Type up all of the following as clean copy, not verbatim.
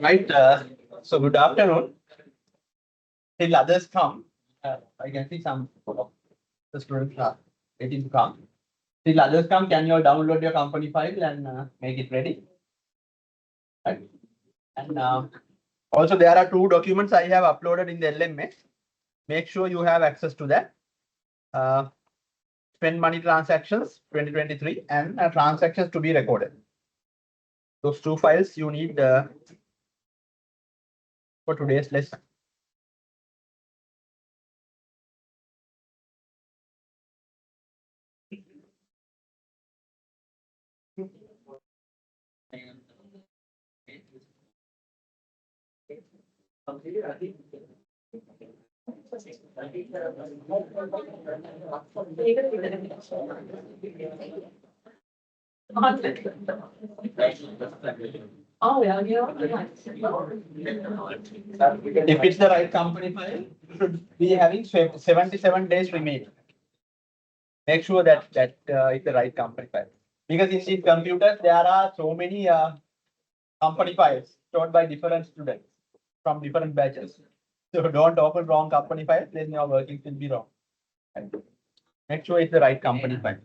Right. So good afternoon. Till others come, I can see some of the students are waiting to come. Till others come, can you all download your company file and make it ready? Right. And also there are two documents I have uploaded in the LMA. Make sure you have access to that. Spend money transactions 2023 and transactions to be recorded. Those two files you need for today's lesson. Oh, yeah, If it's the right company file, you should be having 77 days remaining. Make sure that it's the right company file. Because in these computers, there are so many company files stored by different students from different batches. So don't open wrong company file, then your working will be wrong. Right? Make sure it's the right company file.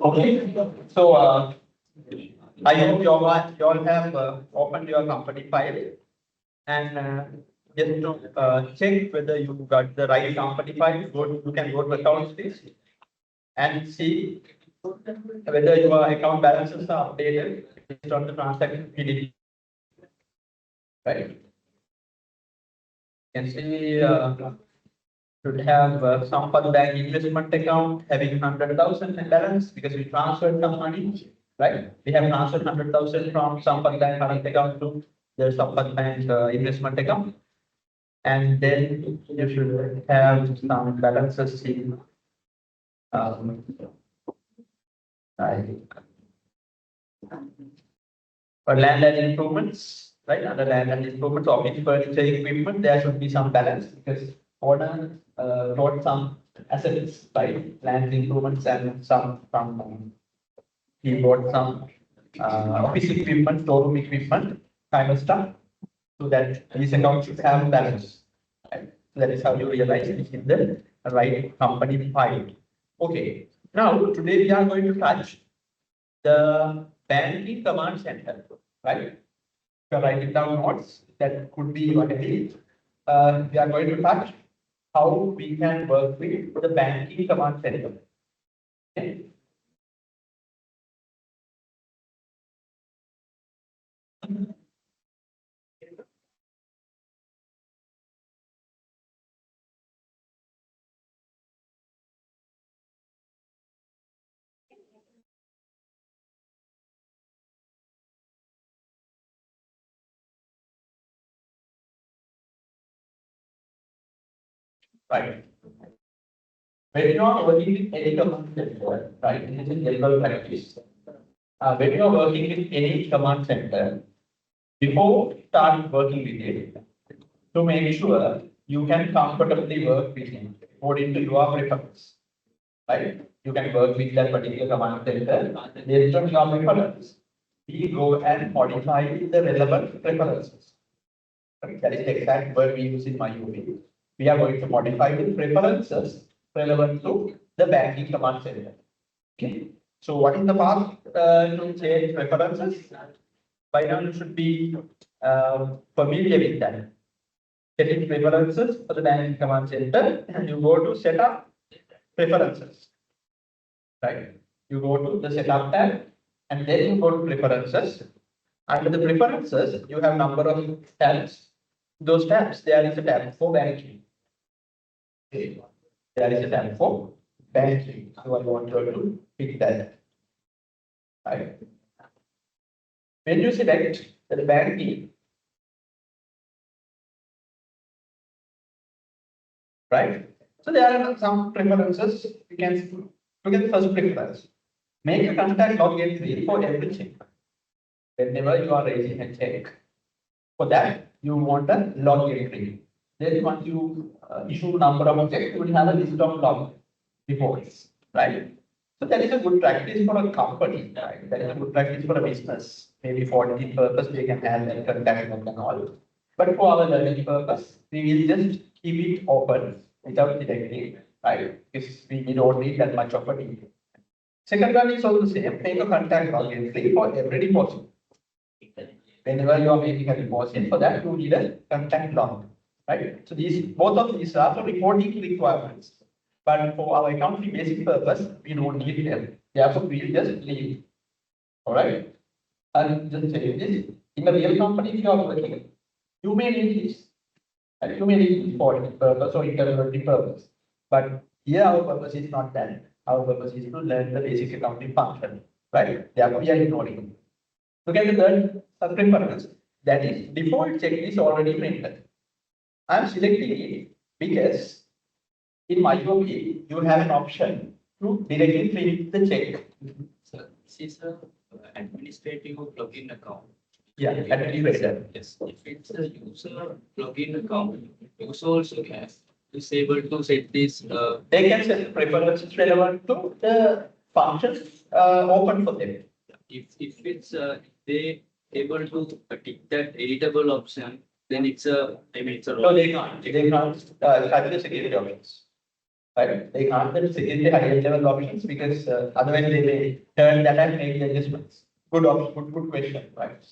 Okay, so I hope you all have opened your company file and just to check whether you got the right company file. You can go to accounts list and see whether your account balances are updated based on the transaction fee. Right? You can see should have some for the bank investment account having 100,000 in balance because we transferred some money, right? We have transferred 100,000 from Sampath Bank current account to the Sampath Bank investment account. And then you should have some balances in for land and improvements, right? Under land and improvements, office furniture equipment, there should be some balance because owner brought some assets, right? Land improvements and some from he bought some office equipment, storeroom equipment, kind of stuff, so that these accounts should have balance. Right? So that is how you realize this is the right company file. Okay. Now today we are going to touch the banking command center, right? If you're writing down notes, that could be your heading. We are going to touch how we can work with the banking command center. Okay. Right. When you are working with any command center, right, this is general practice. When you are working with any command center, before start working with it, to make sure you can comfortably work with it according to your preference, right? You can work with that particular command center based on your preference. We go and modify the relevant preferences. Right? That is the exact word we use in MyUV. We are going to modify the preferences relevant to the banking command center. Okay. So what is the path to change preferences? By now you should be familiar with that. Setting preferences for the banking command center, and you go to setup preferences. Right? You go to the setup tab, and then you go to preferences. Under the preferences, you have number of tabs. Those tabs, there is a tab for banking. Okay. There is a tab for banking. So I want you to pick that. Right. When you select the banking, right? So there are some preferences. You can look at the first preference. Make a contact log entry for every check. Whenever you are raising a check, for that you want a log entry. Then once you issue number of checks, you will have a list of log reports, right? So that is a good practice for a company, right? That is a good practice for a business. Maybe for the purpose they can have that contact log and all. But for our learning purpose, we will just keep it open without selecting, right? Because we don't need that much of a detail. Second one is also the same. Make a contact log entry for every deposit. Whenever you are making a deposit, for that you need a contact log, right? So these both of these are for reporting requirements. But for our accounting basic purpose, we don't need them. Therefore, we'll just leave. All right. And just say this in a real company, if you are working, you may need this. And you may need it for purpose or internal purpose. But here our purpose is not that. Our purpose is to learn the basic accounting function. Right? Therefore, we are ignoring it. Look at the third preference. That is default check is already printed. I am selecting it because in MyOB, you have an option to directly print the check. So this is a administrative login account. Yeah, administrator. Yes, if it's a user login account, user also is able to set this. They can set preferences relevant to the functions open for them. If it's they able to tick that editable option, then it's a it's a No, they can't. They can't have the security options. Right? They can't have security higher level options because otherwise they may turn that and make the adjustments. Good option, good question, right?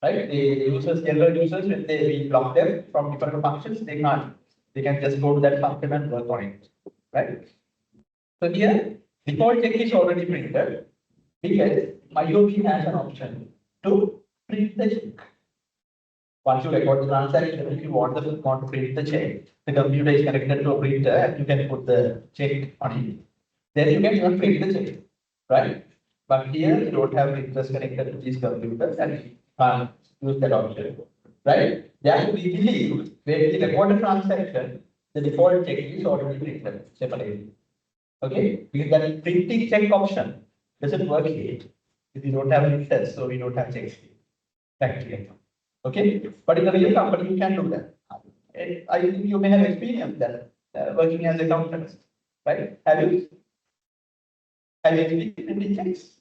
Right? The users, general users, when we block them from different functions, they can't. They can just go to that function and work on it. Right? So here, default check is already printed because MyOB has an option to print the check. Once you record the transaction, if you want to print the check, the computer is connected to a printer and you can put the check on it. Then you can even print the check, right? But here you don't have printers connected to these computers and you can't use that option, right? Then we believe when we record a transaction, the default check is already printed separately. Okay, because that printing check option doesn't work here. If you don't have printers, so we don't have checks here. Factory. Okay, but in the real company, you can do that. I think you may have experienced that working as a accountant, right? Have you experienced printing checks?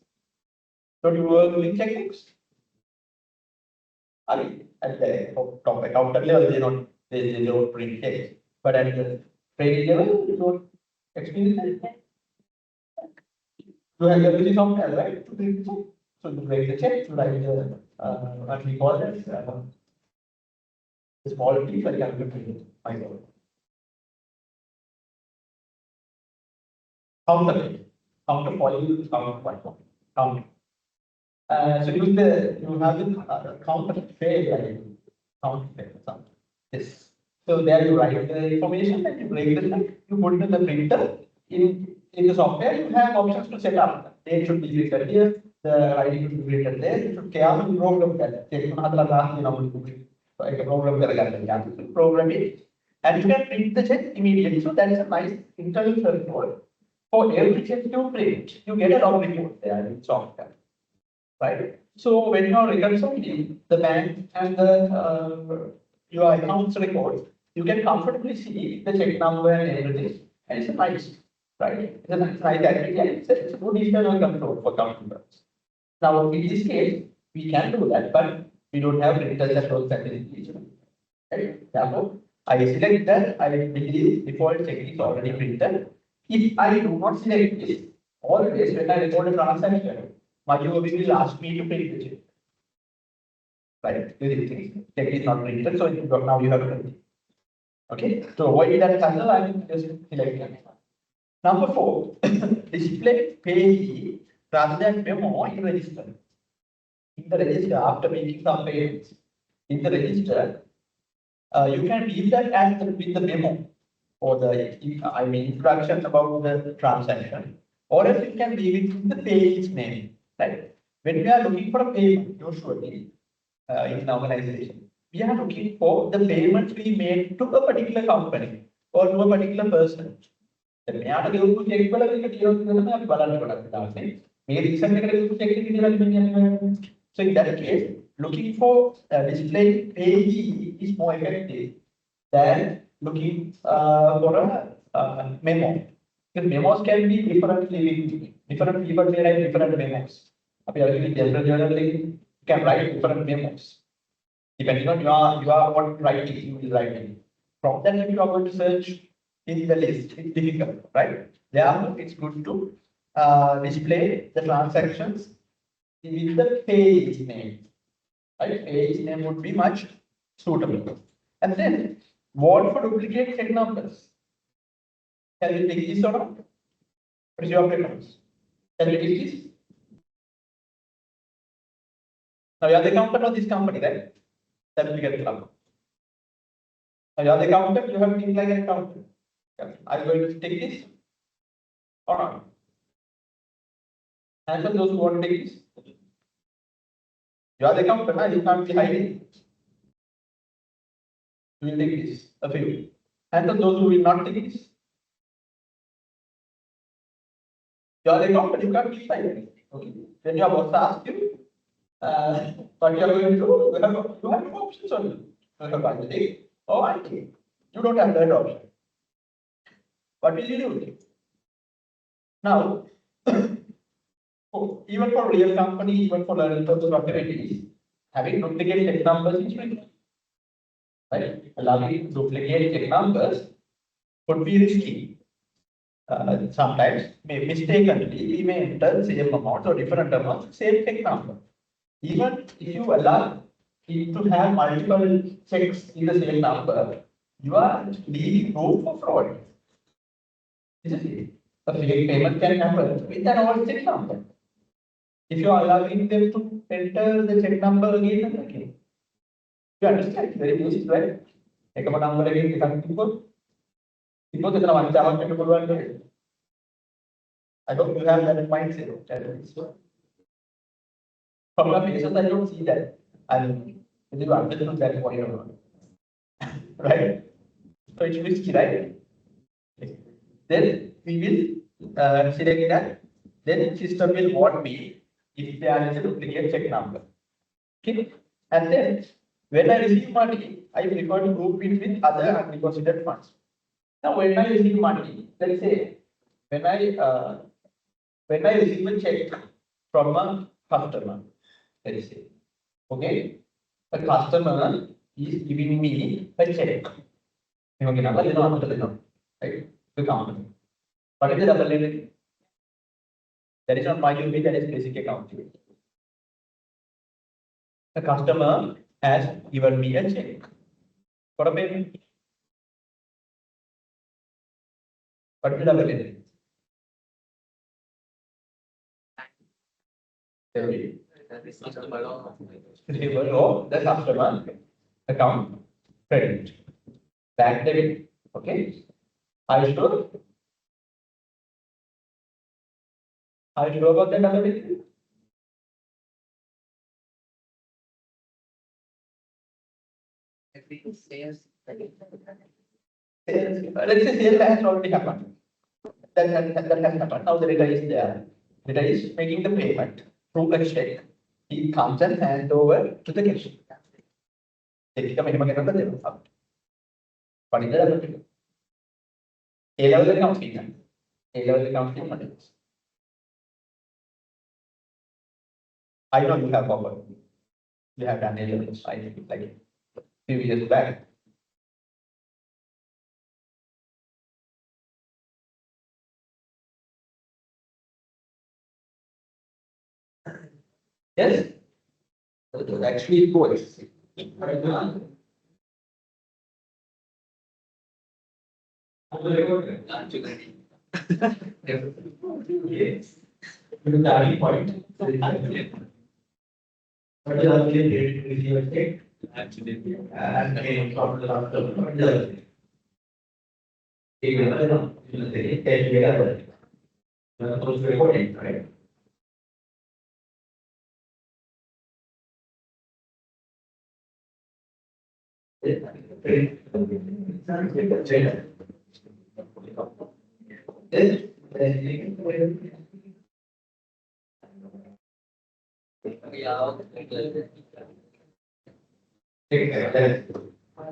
Don't you work with checkbooks? I mean, at the top accountant level, they don't print checks, but at the training level, you don't experience that. You have your business software, right? To print the check. So you break the check, you write the what we call it. The small piece I can print myself. Counter for you, counter for counter. So you have the counter fail, counter fail. Yes. So there you write the information and you break the check, you put it in the printer. In the software, you have options to set up. Date should be printed here, the writing should be printed there, you should carefully program that. Program it, and you can print the check immediately. So that is a nice internal report. For every check you print, you get a log report there in software. Right? So when you are reconciling the bank and the your accounts record, you can comfortably see the check number and everything, and it's a nice, right? It's a nice activity, and it's a good internal control for computers. Now, in this case, we can do that, but we don't have printers that work facilities. Right? Therefore, I select that. I believe default check is already printed. If I do not select this, always when I record a transaction, MyOB will ask me to print the check. Right? Check is not printed, so now you have to print it. Okay, so avoid that hassle, I will just select it. Number 4, display payee rather than memo in register. In the register, after making some payments, in the register, you can leave that as with the memo or the instruction about the transaction, or else you can leave it with the payee's name. Right? When we are looking for a payment, usually in an organization, we are looking for the payments we made to a particular company or to a particular person. So in that case, looking for display payee is more effective than looking for a memo. Because memos can be different people may write different memos. General journaling can write different memos. Depending on your what writing you is writing. From that, if you are going to search in the list, it's difficult, right? Therefore, it's good to display the transactions with the payee's name. Right? Payee's name would be much suitable. And then, what for duplicate check numbers? Can we take this or not? What is your preference? Can we take this? Now, you are the accountant of this company, right? Certificate number. Now, you are the accountant, you have to think like an accountant. Are you going to take this or not? Answer those who want to take this. You are the accountant, you can't be hiding. You will take this, a few. And then those who will not take this, your account, you can't decide anything. Okay. When your boss asks you, what you are going to do, you have two options only. You have one day or I think you don't have that option. What will you do? Now, even for real company, even for learning purpose whatever it is, having duplicate check numbers is risky. Right? Allowing duplicate check numbers could be risky. Sometimes mistakenly we may enter the same amount or different amounts, same check number. Even if you allow it to have multiple checks in the same number, you are leaving room for fraud. Isn't it? A fake payment can happen with an old check number. If you are allowing them to enter the check number again and again. You understand? Very basic, right? Take a number again, you can people. People that are one thousand people one day. I hope you have that mindset. From the faces, I don't see that. And you understood that point or not. Right? So it's risky, right? Then we will select that. Then system will warn me if there is a duplicate check number. Okay? And then when I receive money, I prefer to group it with other undeposited funds. Now, when I receive money, let's say when I receive a check from a customer, let's say, okay, the customer is giving me a check. Right? The company. What is the double entry? That is not my duty, that is basic accounting. The customer has given me a check for a payment. What is the double entry? Receivable of the customer account credit. Bank debit. Okay. Are you sure? Are you sure about the double entry? Sales. Let's say sale has already happened. That has happened. Now the data is there. Data is making the payment through a check. He comes and hands over to the cashier. What is the double entry? A-level accounting. A-level accounting. I know you have covered. You have done A-levels, I think, like a few years back. Yes? Actually, it goes. Yes. The starting point. What is actually receive a check? Actually, and again, from the after. Recording, right?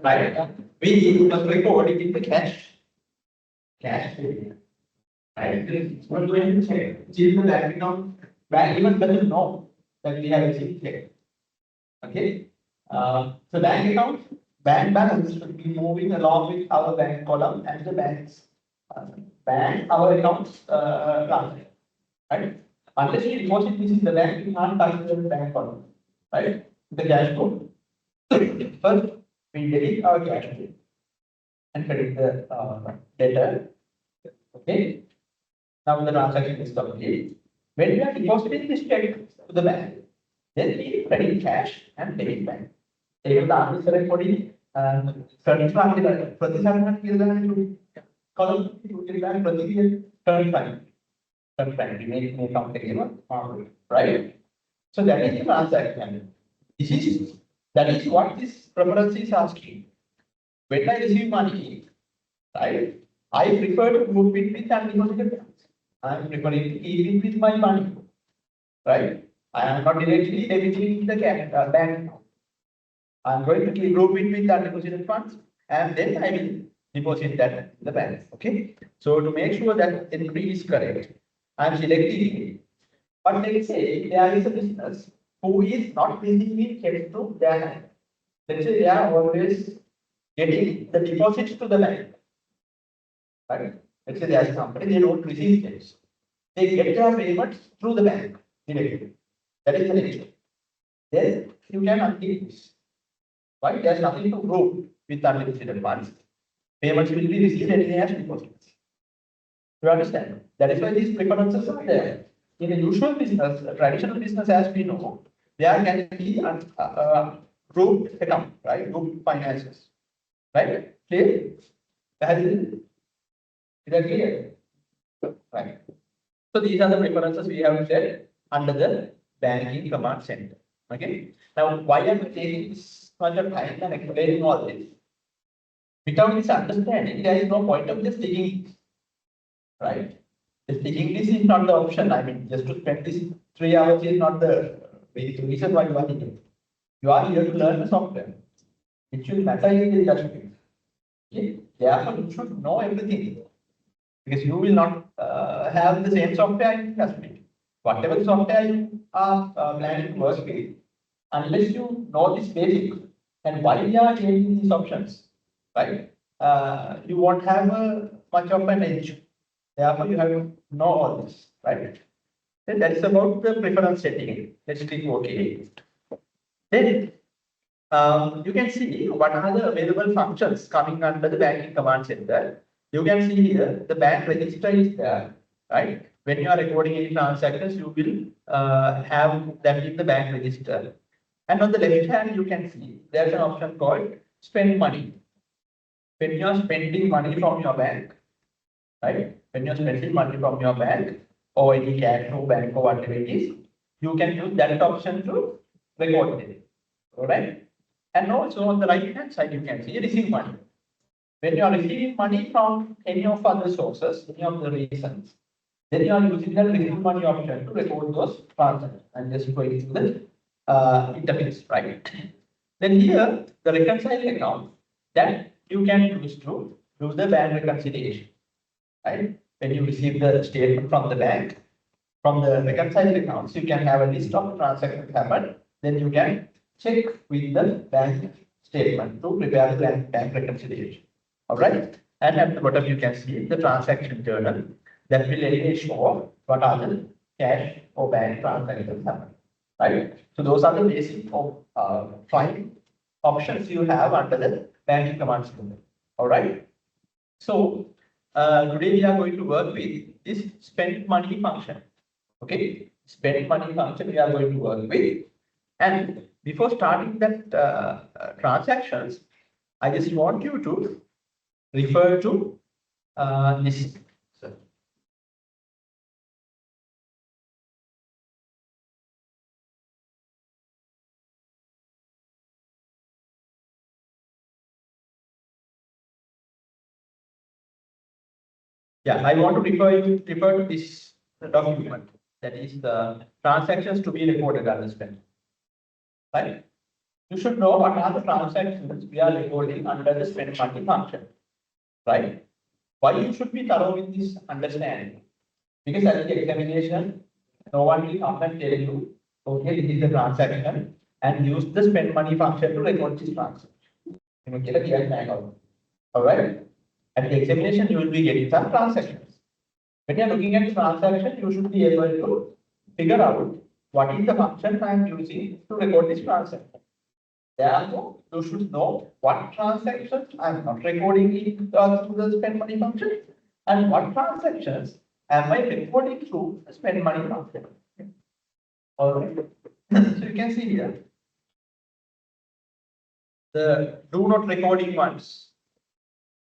Right. We must record it in the cash. Cash. Right. It's not going to check. It's the bank account. Bank even doesn't know that we have received check. Okay. So bank account, bank balance should be moving along with our bank column and the bank's bank, our accounts transfer. Right? Unless we deposit this in the bank, we can't touch the bank column. Right? The cash flow. First, we delete our cash flow and credit the debtor. Okay. Now the transaction is complete. When we are depositing this check to the bank, then we credit cash and debit bank. Take the answer for the credit card. प्रतिशत कितना column bank प्रतिशत 35. 35. Remaining account again, right? So that is the transaction. That is what this preference is asking. When I receive money, right? I prefer to group it with undeposited funds. I am preferring to keep it with my money, right? I am not directly debiting the bank account. I am going to keep group it with undeposited funds, and then I will deposit that in the bank. Okay. So to make sure that entry is correct, I am selecting it. But let's say there is a business who is not receiving cash to their hand. Let's say they are always getting the deposits to the bank. Right? Let's say there is a company, they don't receive cash. They get their payments through the bank directly. That is the nature. Then you can unkeep this. Right? There's nothing to prove with undeposited funds. Payments will be received anyway as deposits. You understand? That is why these preferences are there. In a usual business, a traditional business, as we know, there can be a group account, right? Group finances, right? Clear? Is that clear? Right. So these are the preferences we have set under the banking command center. Okay. Now, why am I taking this much of time and explaining all this? Without this understanding, there is no point of just taking this, right? Just taking this is not the option. I mean, just to spend this 3 hours is not the reason why you are here. You are here to learn the software. It should matter in the judgment. Okay. Therefore, you should know everything because you will not have the same software in judgment. Whatever software you are planning to work with, unless you know this basic and why we are changing these options, right? You won't have much of an edge. Therefore, you have to know all this, right? Then that is about the preference setting. Let's click OK. Then you can see what are the available functions coming under the banking command center. You can see here the bank register is there, right? When you are recording any transactions, you will have that in the bank register. And on the left hand, you can see there's an option called spend money. When you are spending money from your bank, right? When you're spending money from your bank or any cash or bank or whatever it is, you can use that option to record it. All right. And also on the right hand side, you can see receive money. When you are receiving money from any of other sources, any of the reasons, then you are using that receive money option to record those transactions and just going through the interface, right? Then here, the reconcile account that you can use to do the bank reconciliation, right? When you receive the statement from the bank, from the reconciled accounts, you can have a list of transactions happened. Then you can check with the bank statement to prepare the bank reconciliation. All right. And at the bottom, you can see the transaction journal that will anyway show what are the cash or bank transactions happened. Right. So those are the basic fine options you have under the banking command center. All right. So today we are going to work with this spend money function. Okay, spend money function we are going to work with. And before starting that transactions, I just want you to refer to this. So, yeah, I want to refer to this document, that is the transactions to be recorded under spend. Right? You should know what are the transactions we are recording under the spend money function. Right? Why you should be thorough with this understanding? Because at the examination, no one will come and tell you, okay, this is the transaction, and use the spend money function to record this transaction. You will get a clear tag out. All right. At the examination, you will be getting some transactions. When you are looking at transaction, you should be able to figure out what is the function I am using to record this transaction. Therefore, you should know what transactions I am not recording in through the spend money function and what transactions am I recording through the spend money function. All right. So you can see here the do not recording ones.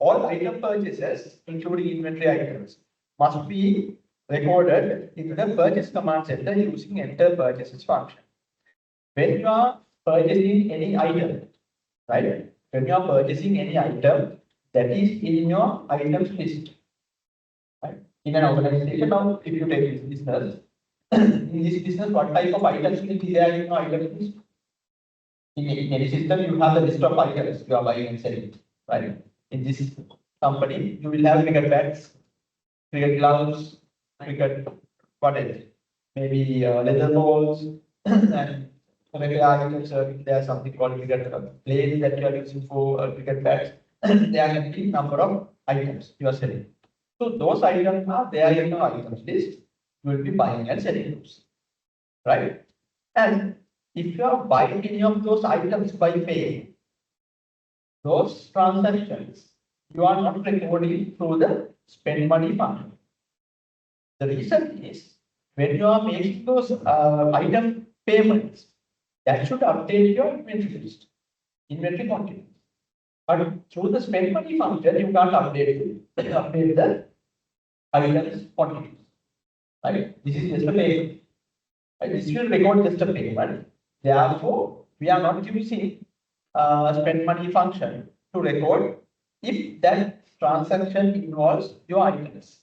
All item purchases, including inventory items, must be recorded in the purchase command center using enter purchases function. When you are purchasing any item, right? When you are purchasing any item, that is in your items list. Right? In an organization, now if you take this business, in this business, what type of items will be there in your items list? In any system, you have a list of items you are buying and selling, right? In this company, you will have cricket bats, cricket gloves, cricket, what else? Maybe leather balls, and maybe items, there are something called cricket blades that you are using for cricket bats. There are going to be number of items you are selling. So those items are there in your items list. You will be buying and selling those, right? And if you are buying any of those items by paying, those transactions you are not recording through the spend money function. The reason is when you are making those item payments, that should update your inventory list, inventory quantity. But through the spend money function, you can't update the items quantity. Right? This is just a payment. Right? This will record just a payment. Therefore, we are not using spend money function to record if that transaction involves your items.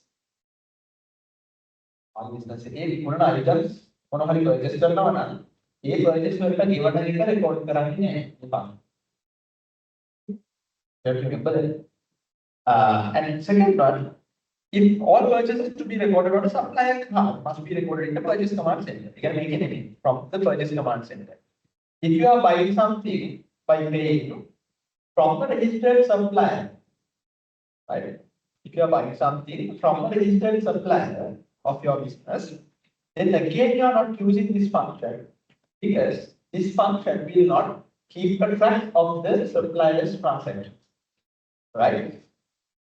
On business, one items, one of the purchase කරනවා නම් ඒ purchase වලට ගෙවන එක record කරන්නේ නැහැ. You have to remember that. And second one, if all purchases to be recorded on a supplier card must be recorded in the purchase command center. You can make anything from the purchase command center. If you are buying something by paying from a registered supplier, right? If you are buying something from a registered supplier of your business, then again you are not using this function because this function will not keep a track of the supplier's transaction, right?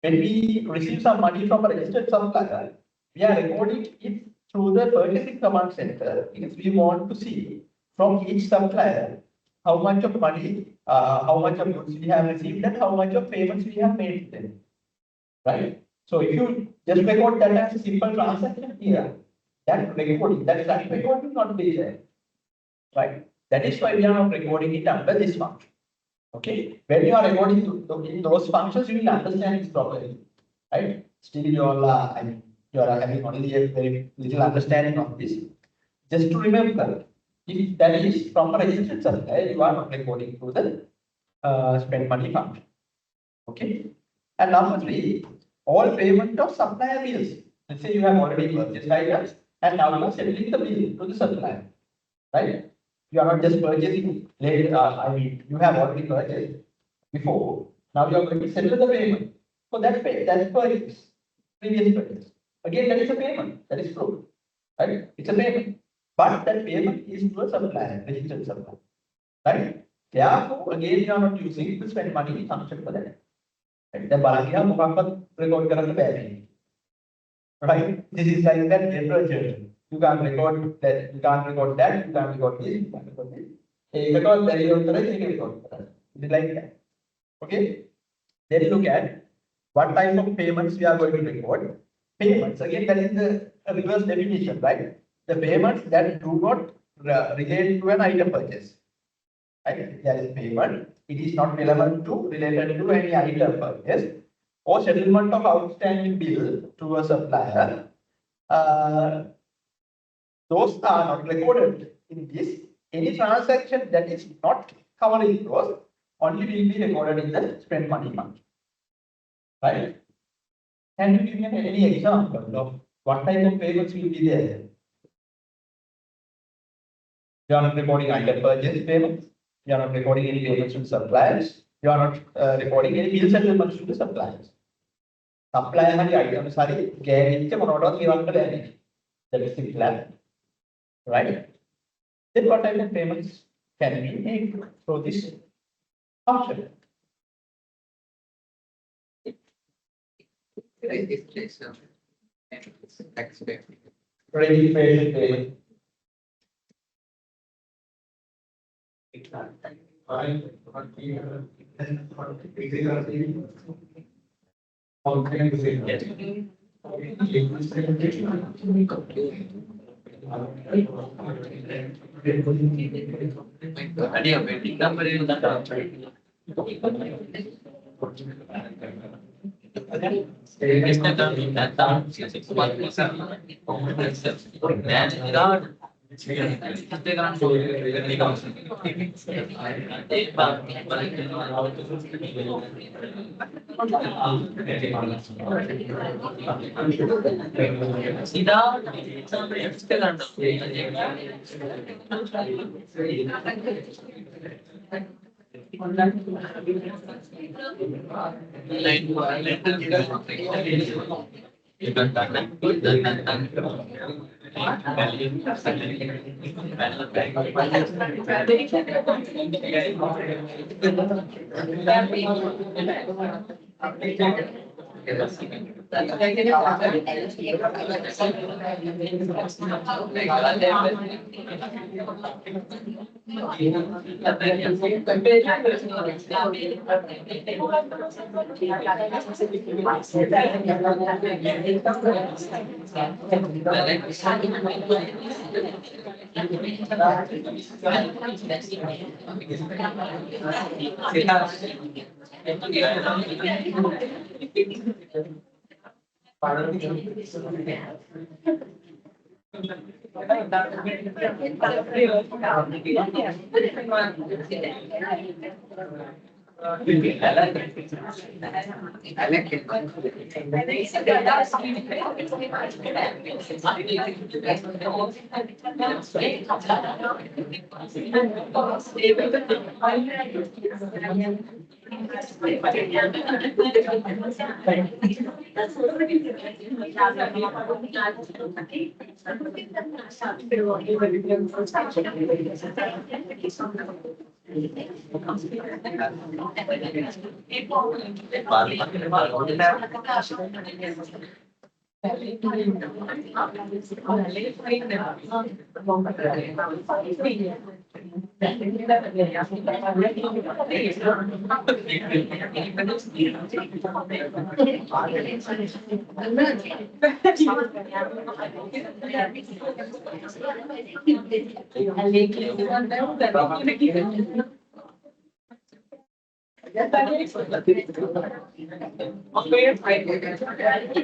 When we receive some money from a registered supplier, we are recording it through the purchasing command center because we want to see from each supplier how much of money, how much of goods we have received and how much of payments we have made to them, right? So if you just record that as a simple transaction here, that recording, that record will not be there, right? That is why we are not recording it under this function. Okay, when you are recording in those functions, you will understand this properly, right? Still, you are you are having only a very little understanding of this. Just to remember, if that is from a registered supplier, you are not recording through the spend money function. Okay, and number three, all payment of supplier bills. Let's say you have already purchased items, and now you are settling the bill to the supplier, right? You are not just purchasing later, you have already purchased before. Now you are going to settle the payment. So that purchase, previous purchase. Again, that is a payment. That is true. Right? It's a payment. But that payment is to a supplier, registered supplier. Right? Therefore, again, you are not using the spend money function for that. Right? The Balagia Muhammad record the payment. Right? This is like that literature. You can't record that, you can't record that, you can't record this, you can't record this. Record that, you can record that. It is like that. Okay? Then look at what type of payments we are going to record. Payments, again, that is the reverse definition, right? The payments that do not relate to an item purchase. Right? There is payment, it is not related to any item purchase or settlement of outstanding bill to a supplier. Those are not recorded in this. Any transaction that is not covering those only will be recorded in the spend money function. Right? Can you give me any example of what type of payments will be there? You are not recording item purchase payments. You are not recording any payments to suppliers. You are not recording any bill settlements to the suppliers. Supplier hari items hari guarantee මොනවටවත් ගෙවන්න බැහැ. That is simple. Right? Then what type of payments can we make through this function? Registration. Registration payment.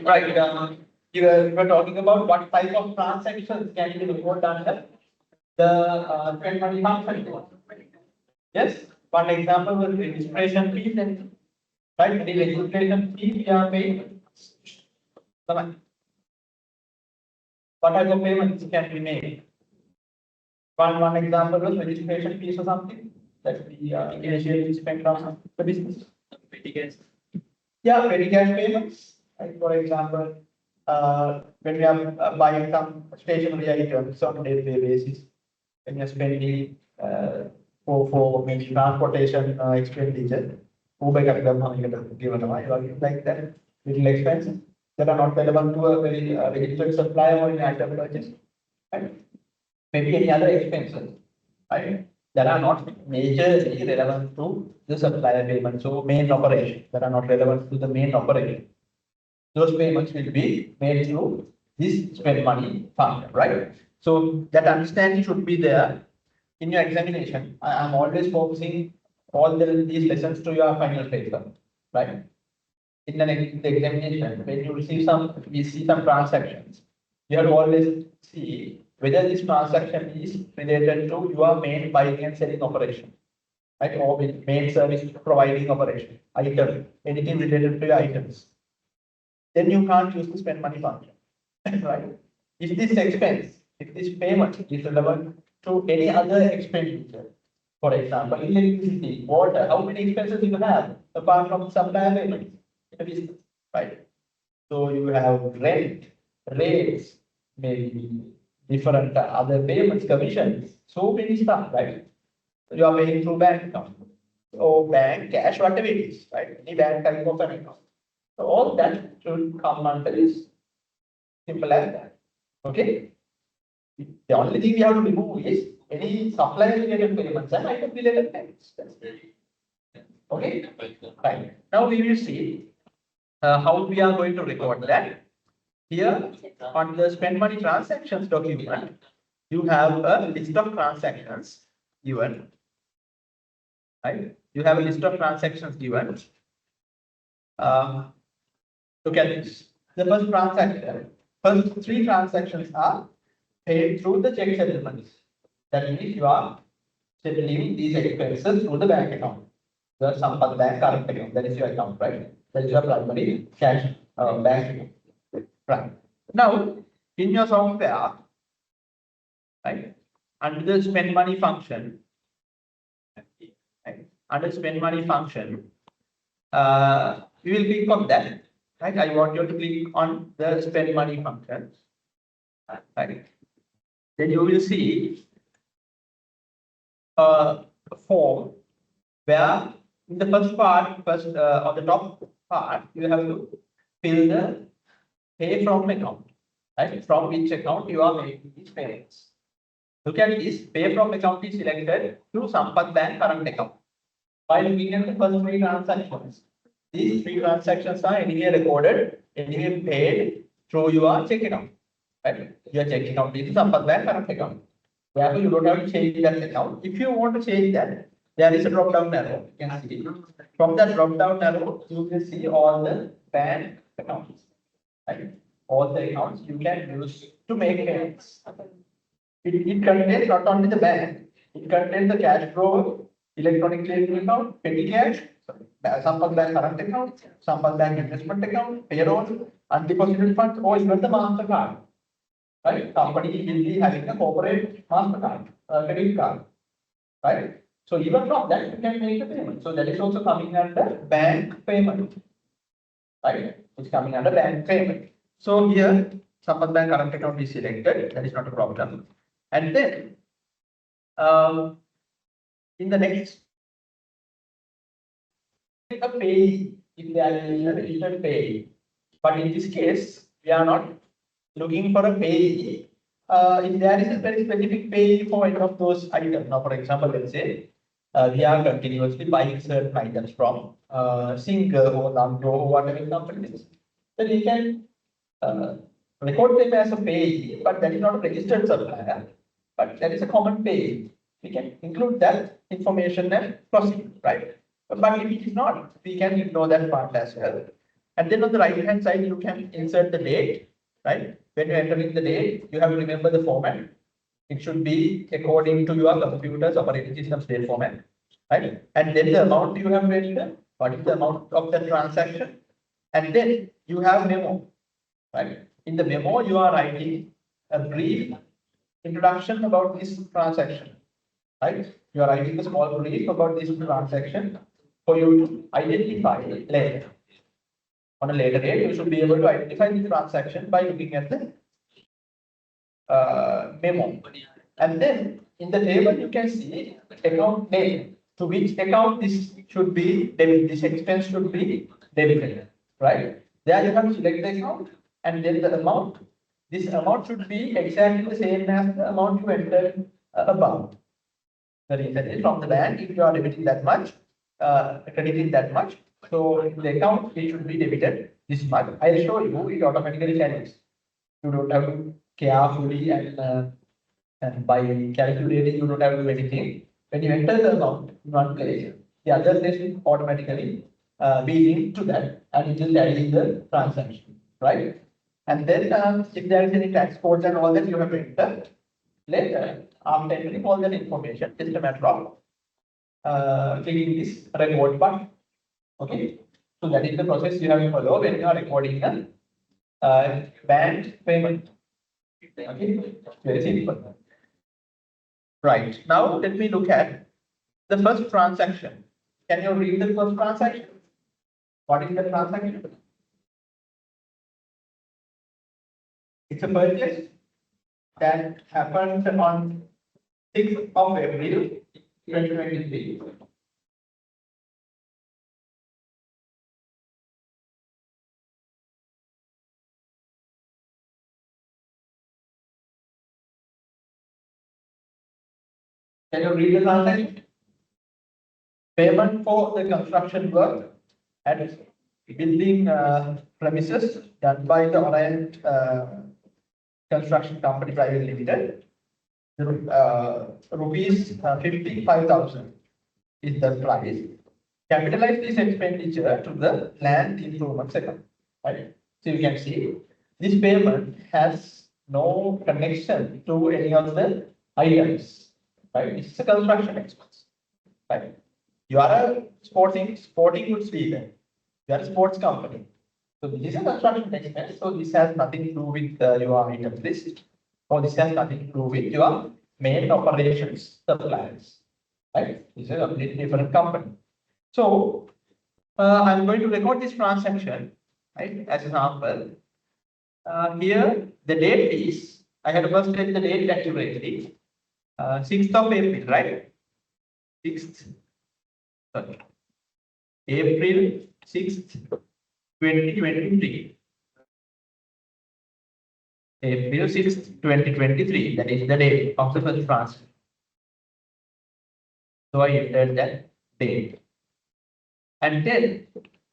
Right. You were talking about what type of transactions can be reported under the spend money function. Yes. One example was registration fees and right. The registration fee we are paying. Come on. What type of payments can be made? One example was registration fees or something that we initially spent on the business. Petty cash. Yeah, petty cash payments. Like for example, when we are buying some stationery items on a day-to-day basis, when you're spending for maybe transportation expenditure, Uber given away, like that, little expenses that are not relevant to a very registered supplier or an item purchase, right? Maybe any other expenses, right? That are not majorly relevant to the supplier payments or main operation, that are not relevant to the main operation. Those payments will be made through this spend money fund, right? So that understanding should be there in your examination. I am always focusing all these lessons to your final paper, right? In the examination, when you receive we see some transactions, you have to always see whether this transaction is related to your main buying and selling operation, right? Or with main service providing operation, item, anything related to your items. Then you can't use the spend money function, right? If this expense, if this payment is relevant to any other expenditure, for example, electricity, water, how many expenses you have apart from supplier payments in a business, right? So you have rent, rates, maybe different other payments, commissions, so many stuff, right? You are paying through bank account or bank cash, whatever it is, right? Any bank type of an account. So all that should come under this, simple as that. Okay. The only thing we have to remove is any supplier related payments and item related payments. Okay. Right. Now we will see how we are going to record that. Here on the spend money transactions document, you have a list of transactions given. Right. You have a list of transactions given. Look at this. The first transaction, first three transactions are paid through the check settlements. That means you are settling these expenses through the bank account. Your Sampath Bank current account. That is your account, right? That is your primary cash bank account. Right. Now, in your software, right, under the spend money function, right, under spend money function, we will click on that. Right. I want you to click on the spend money function. Right. Then you will see a form where in the first part, on the top part, you have to fill the pay from account, right? From which account you are making these payments. Look at this, pay from account is selected through Sampath Bank current account. By looking at the first three transactions, these three transactions are anyway recorded, anyway paid through your check account, right? Your check account is Sampath Bank current account. Therefore, you don't have to change that account. If you want to change that, there is a drop down arrow. You can see. From that drop down arrow, you will see all the bank accounts. Right? All the accounts you can use to make payments. It contains not only the bank, it contains the cash drawer, electronic clearing account, petty cash, Sampath Bank current account, Sampath Bank investment account, payroll, undeposited funds, or even the MasterCard. Right? Company will be having a corporate MasterCard, credit card. Right? So even from that, you can make a payment. So that is also coming under bank payment. Right? It's coming under bank payment. So here, Sampath Bank current account is selected. That is not a problem. And then, in the next, a pay, if they are a registered pay. But in this case, we are not looking for a payee. If there is a very specific payee for any of those items, now for example, let's say we are continuously buying certain items from Singer or Lanka or whatever company it is, then we can record them as a payee, but that is not a registered supplier, but that is a common payee. We can include that information and proceed, right? But if it is not, we can ignore that part as well. And then on the right hand side, you can insert the date, right? When you enter in the date, you have to remember the format. It should be according to your computer's operating system's date format, right? And then the amount you have to enter, what is the amount of the transaction, and then you have memo, right? In the memo, you are writing a brief introduction about this transaction, right? You are writing a small brief about this transaction for you to identify later. On a later date, you should be able to identify the transaction by looking at the memo. And then in the table, you can see account name, to which account this should be debited, this expense should be debited, right? There you have to select the account and then the amount. This amount should be exactly the same as the amount you entered above. The reason is from the bank, if you are debiting that much, crediting that much, so in the account, it should be debited this much. I'll show you, it automatically changes. You don't have to carefully and by calculating, you don't have to do anything. When you enter the amount in one place, the other place will automatically be linked to that and it will tally the transaction, right? And then if there is any tax codes and all that, you have to enter later. After entering all that information, just a matter of clicking this record button. Okay, so that is the process you have to follow when you are recording a bank payment. Okay, very simple. Right, now let me look at the first transaction. Can you read the first transaction? What is the transaction? It's a purchase that happened on 6th of April 2023. Can you read the transaction? Payment for the construction work at building premises done by the Orient Construction Company Private Limited. Rupees 55,000 is the price. Capitalize this expenditure to the land improvements account. right? So you can see this payment has no connection to any of the items, right? It's a construction expense, right? You are a sporting goods dealer. You are a sports company. So this is a construction expense. So this has nothing to do with your item list, or this has nothing to do with your main operations suppliers, right? This is a completely different company. So I'm going to record this transaction, right, as an example. Here, the date is, I have to first take the date accurately, 6th of April, right? 6th, sorry, April 6th, 2023. April 6th, 2023, that is the date of the first transfer. So I entered that date. And then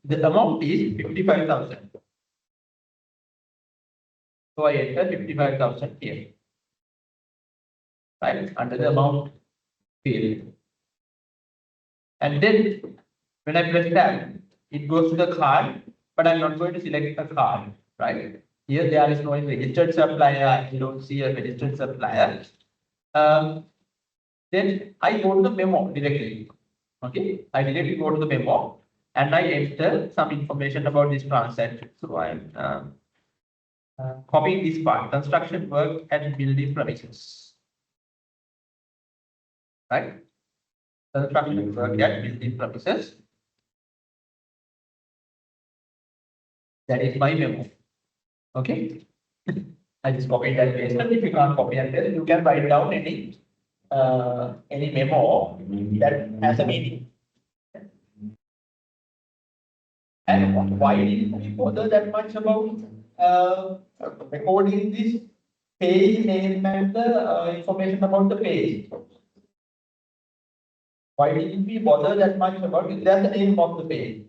the amount is 55,000. So I enter 55,000 here, right, under the amount field. And then when I press tab, it goes to the card, but I'm not going to select a card, right? Here there is no registered supplier. You don't see a registered supplier. Then I go to the memo directly. Okay, I directly go to the memo and I enter some information about this transaction. So I'm copying this part: construction work at building premises, right? Construction work at building premises. That is my memo. Okay. I just copied that paste. And if you can't copy and paste, you can write down any memo that has a meaning. And why did we bother that much about recording this page name and the information about the page? Why didn't we bother that much about it? That's the name of the page,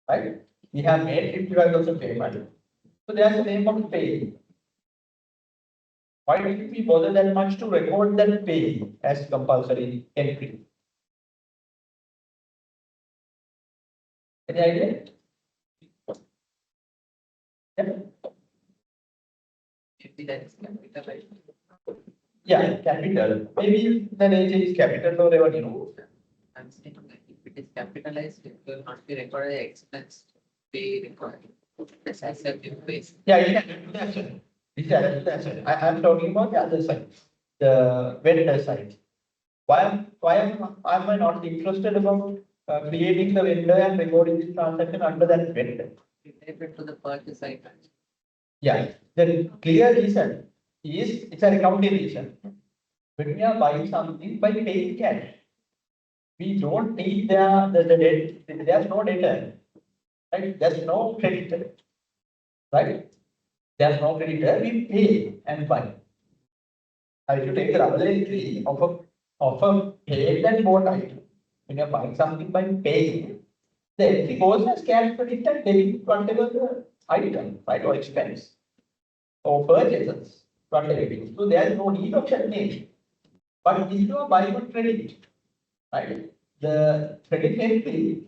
right? We have made 55,000 payment. So that's the name of the page. Why did we bother that much to record that page as compulsory entry? Any idea? Yeah. That is capital, right? Yeah, capital. Maybe the nature is capital or revenue. I'm saying that if it is capitalized, it will not be recorded as expense. Be recorded as asset in place. Yeah, you can do the asset. It's added to the asset. I'm talking about the other side, the vendor side. Why am I not interested about creating the vendor and recording this transaction under that vendor? Related to the purchase item. Yeah, the clear reason is it's an accounting reason. When we are buying something by paying cash, we don't need the debt. There's no debtor, right? There's no creditor, right? There's no creditor. We pay and buy. If you take the other entry of a paid and bought item, when you're buying something by paying, the entry goes as cash credit and debit whatever the item, right, or expense or purchases, whatever it is. So there's no need of that name. But if you are buying on credit, right, the credit entry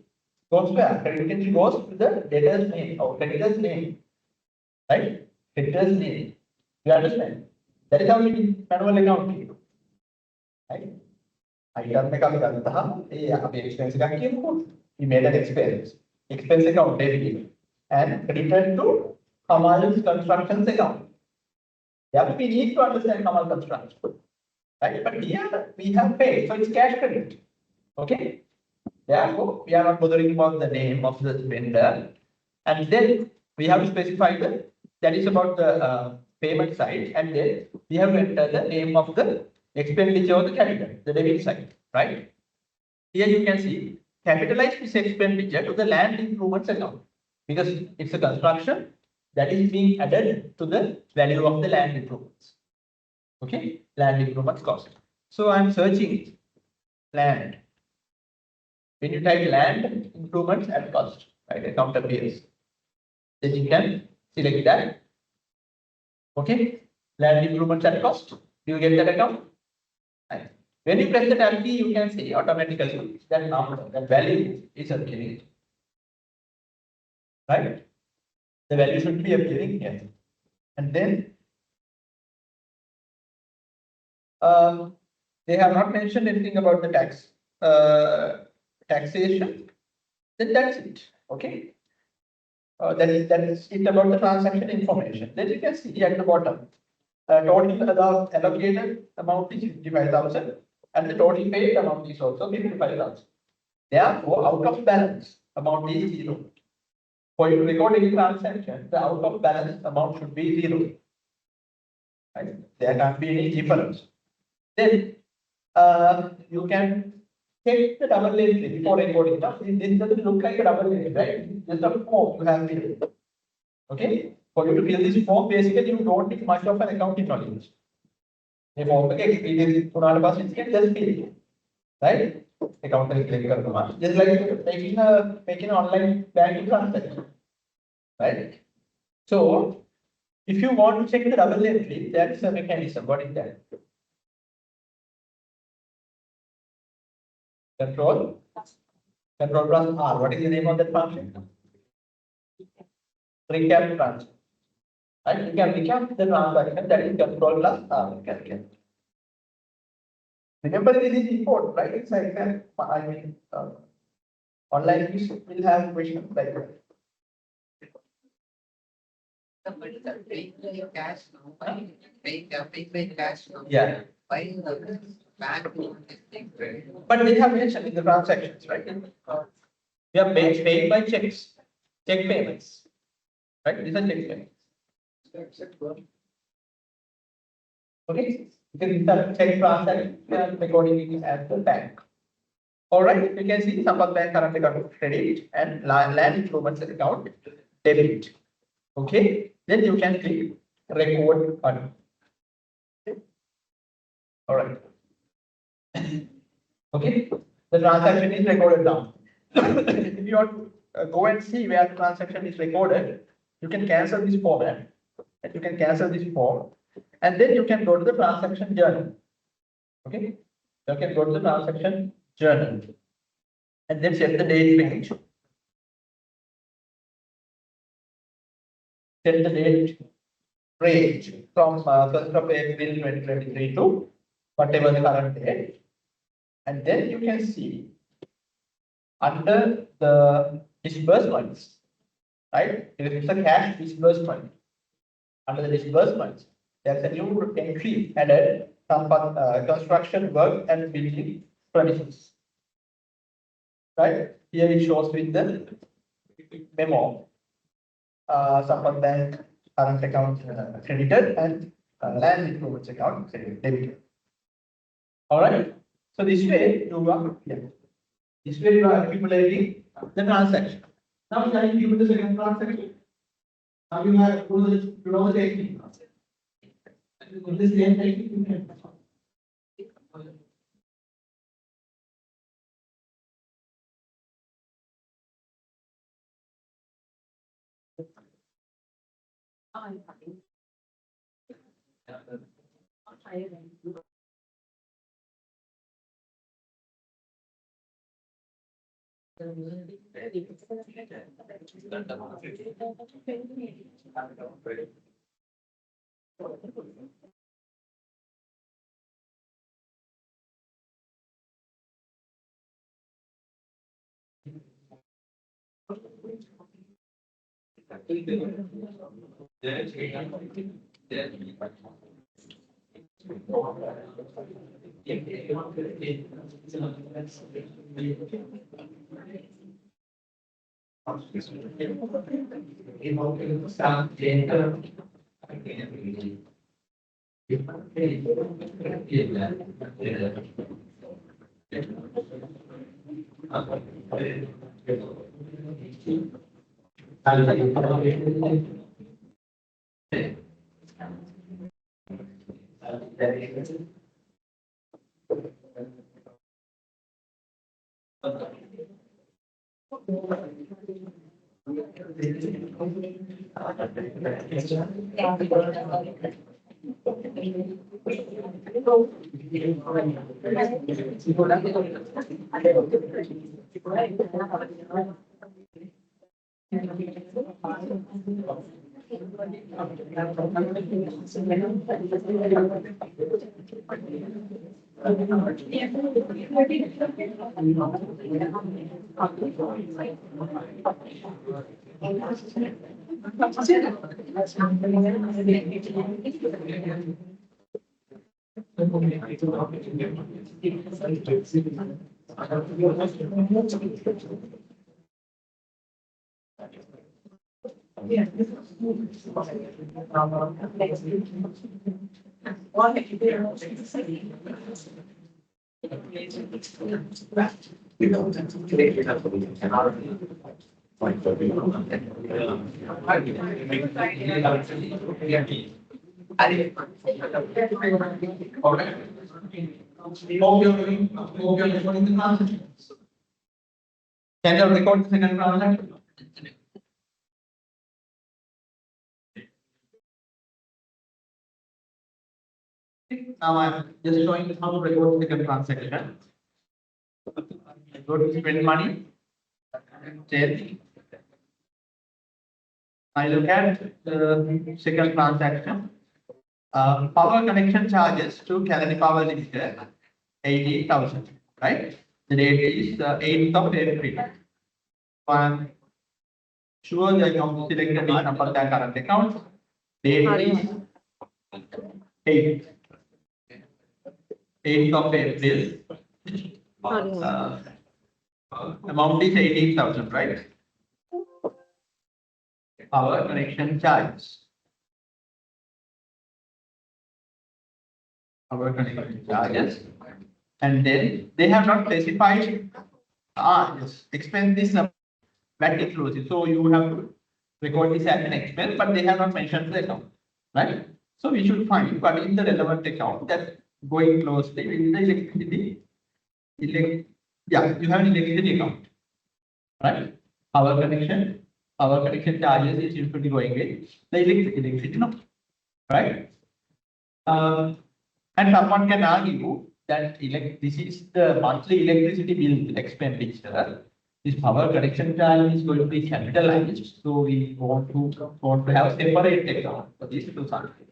goes where? Credit entry goes to the debtor's name or creditor's name, right? Creditor's name. You understand? That is how we do manual accounting. Right? Item එකක් ගත්තාම ඒ අපි expense එකක් කියමුකෝ. We made an expense. Expense account debit and credited to Kamal's constructions account. Therefore, we need to understand Kamal construction. Right? But here we have paid, so it's cash credit. Okay. Therefore, we are not bothering about the name of the vendor, and then we have to specify that is about the payment side, and then we have to enter the name of the expenditure of the capital, the debit side, right? Here you can see capitalized this expenditure to the land improvements account because it's a construction that is being added to the value of the land improvements. Okay, land improvements cost. So I'm searching land. When you type land improvements at cost, right, account appears. Then you can select that. Okay, land improvements at cost. Do you get that account? Right. When you press the tab key, you can see automatically that number, that value is appearing. Right? The value should be appearing here. And then they have not mentioned anything about the taxation. Then that's it. Okay. That is it about the transaction information. Then you can see at the bottom, total allocated amount is 55,000 and the total paid amount is also 55,000. Therefore, out of balance amount is 0. For you to record any transaction, the out of balance amount should be 0. Right? There can't be any difference. Then you can check the double entry before recording. Now, this doesn't look like a double entry, right? Just a form you have filled. Okay? For you to fill this form, basically you don't need much of an accounting knowledge. The form experience just fill it. Right? Accounting just like making an online banking transaction. Right? So if you want to check the double entry, that's a mechanism. What is that? Control plus R. What is the name of that function? Recap function. Right? You can recap the transaction, that is control plus R. Remember, this is important, right? It's like online quiz will have questions like that. Somebody is paying by cash now. Paying by cash now. Yeah. Why the bank is thing, right? But they have mentioned in the transactions, right? We are paid by checks, check payments, right? These are check payments. Okay, because these are check transactions, we are recording it at the bank. All right, you can see Sampath Bank current account credit and land improvements account debit. Okay, then you can click record button. All right. Okay, the transaction is recorded down. If you want to go and see where the transaction is recorded, you can cancel this format. And you can cancel this form, and then you can go to the transaction journal. Okay, you can go to the transaction journal, and then set the date range. Set the date range from 1st of April 2023 to whatever the current date. And then you can see under the disbursements, right? If it's a cash disbursement, under the disbursements, there's a new entry added, some construction work and building premises. Right? Here it shows with the memo, Sampath Bank current account credited and land improvements account debited. All right. So this way you are This way you are accumulating the transaction. Now shall I give the second transaction? Now you have to know the technique. In the same technique you can. Can you record the second transaction? Now I'm just showing you how to record the second transaction. Go to spend money. Then I look at the second transaction. Power connection charges to Galle Power Limited 80,000. Right? The date is 8th of April. I'm sure the account selected is number that current account. Date is 8th of April. Amount is 18,000, right? Power connection charges. Power connection charges. And then they have not specified yes, expense is VAT inclusive. So you have to record this as an expense, but they have not mentioned the account, right? So we should find what is the relevant account that going closely with the electricity. Yeah, you have an electricity account, right? Power connection charges is usually going with the electricity, no, right? And someone can argue that this is the monthly electricity bill expenditure. This power connection charge is going to be capitalized, so we want to have separate account for these two something.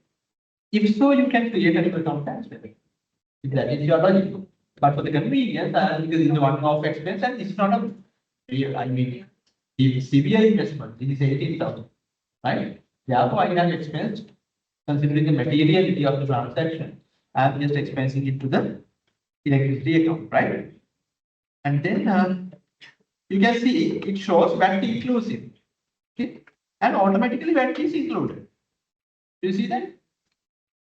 If so, you can create a new account as well. If that is your logic. But for the convenience, because it's a one-off expense and it's not a real, I mean, severe investment. This is 18,000, right? Therefore, I have expensed considering the materiality of the transaction. I am just expensing it to the electricity account, right? And then you can see it shows VAT inclusive, okay? And automatically VAT is included. Do you see that?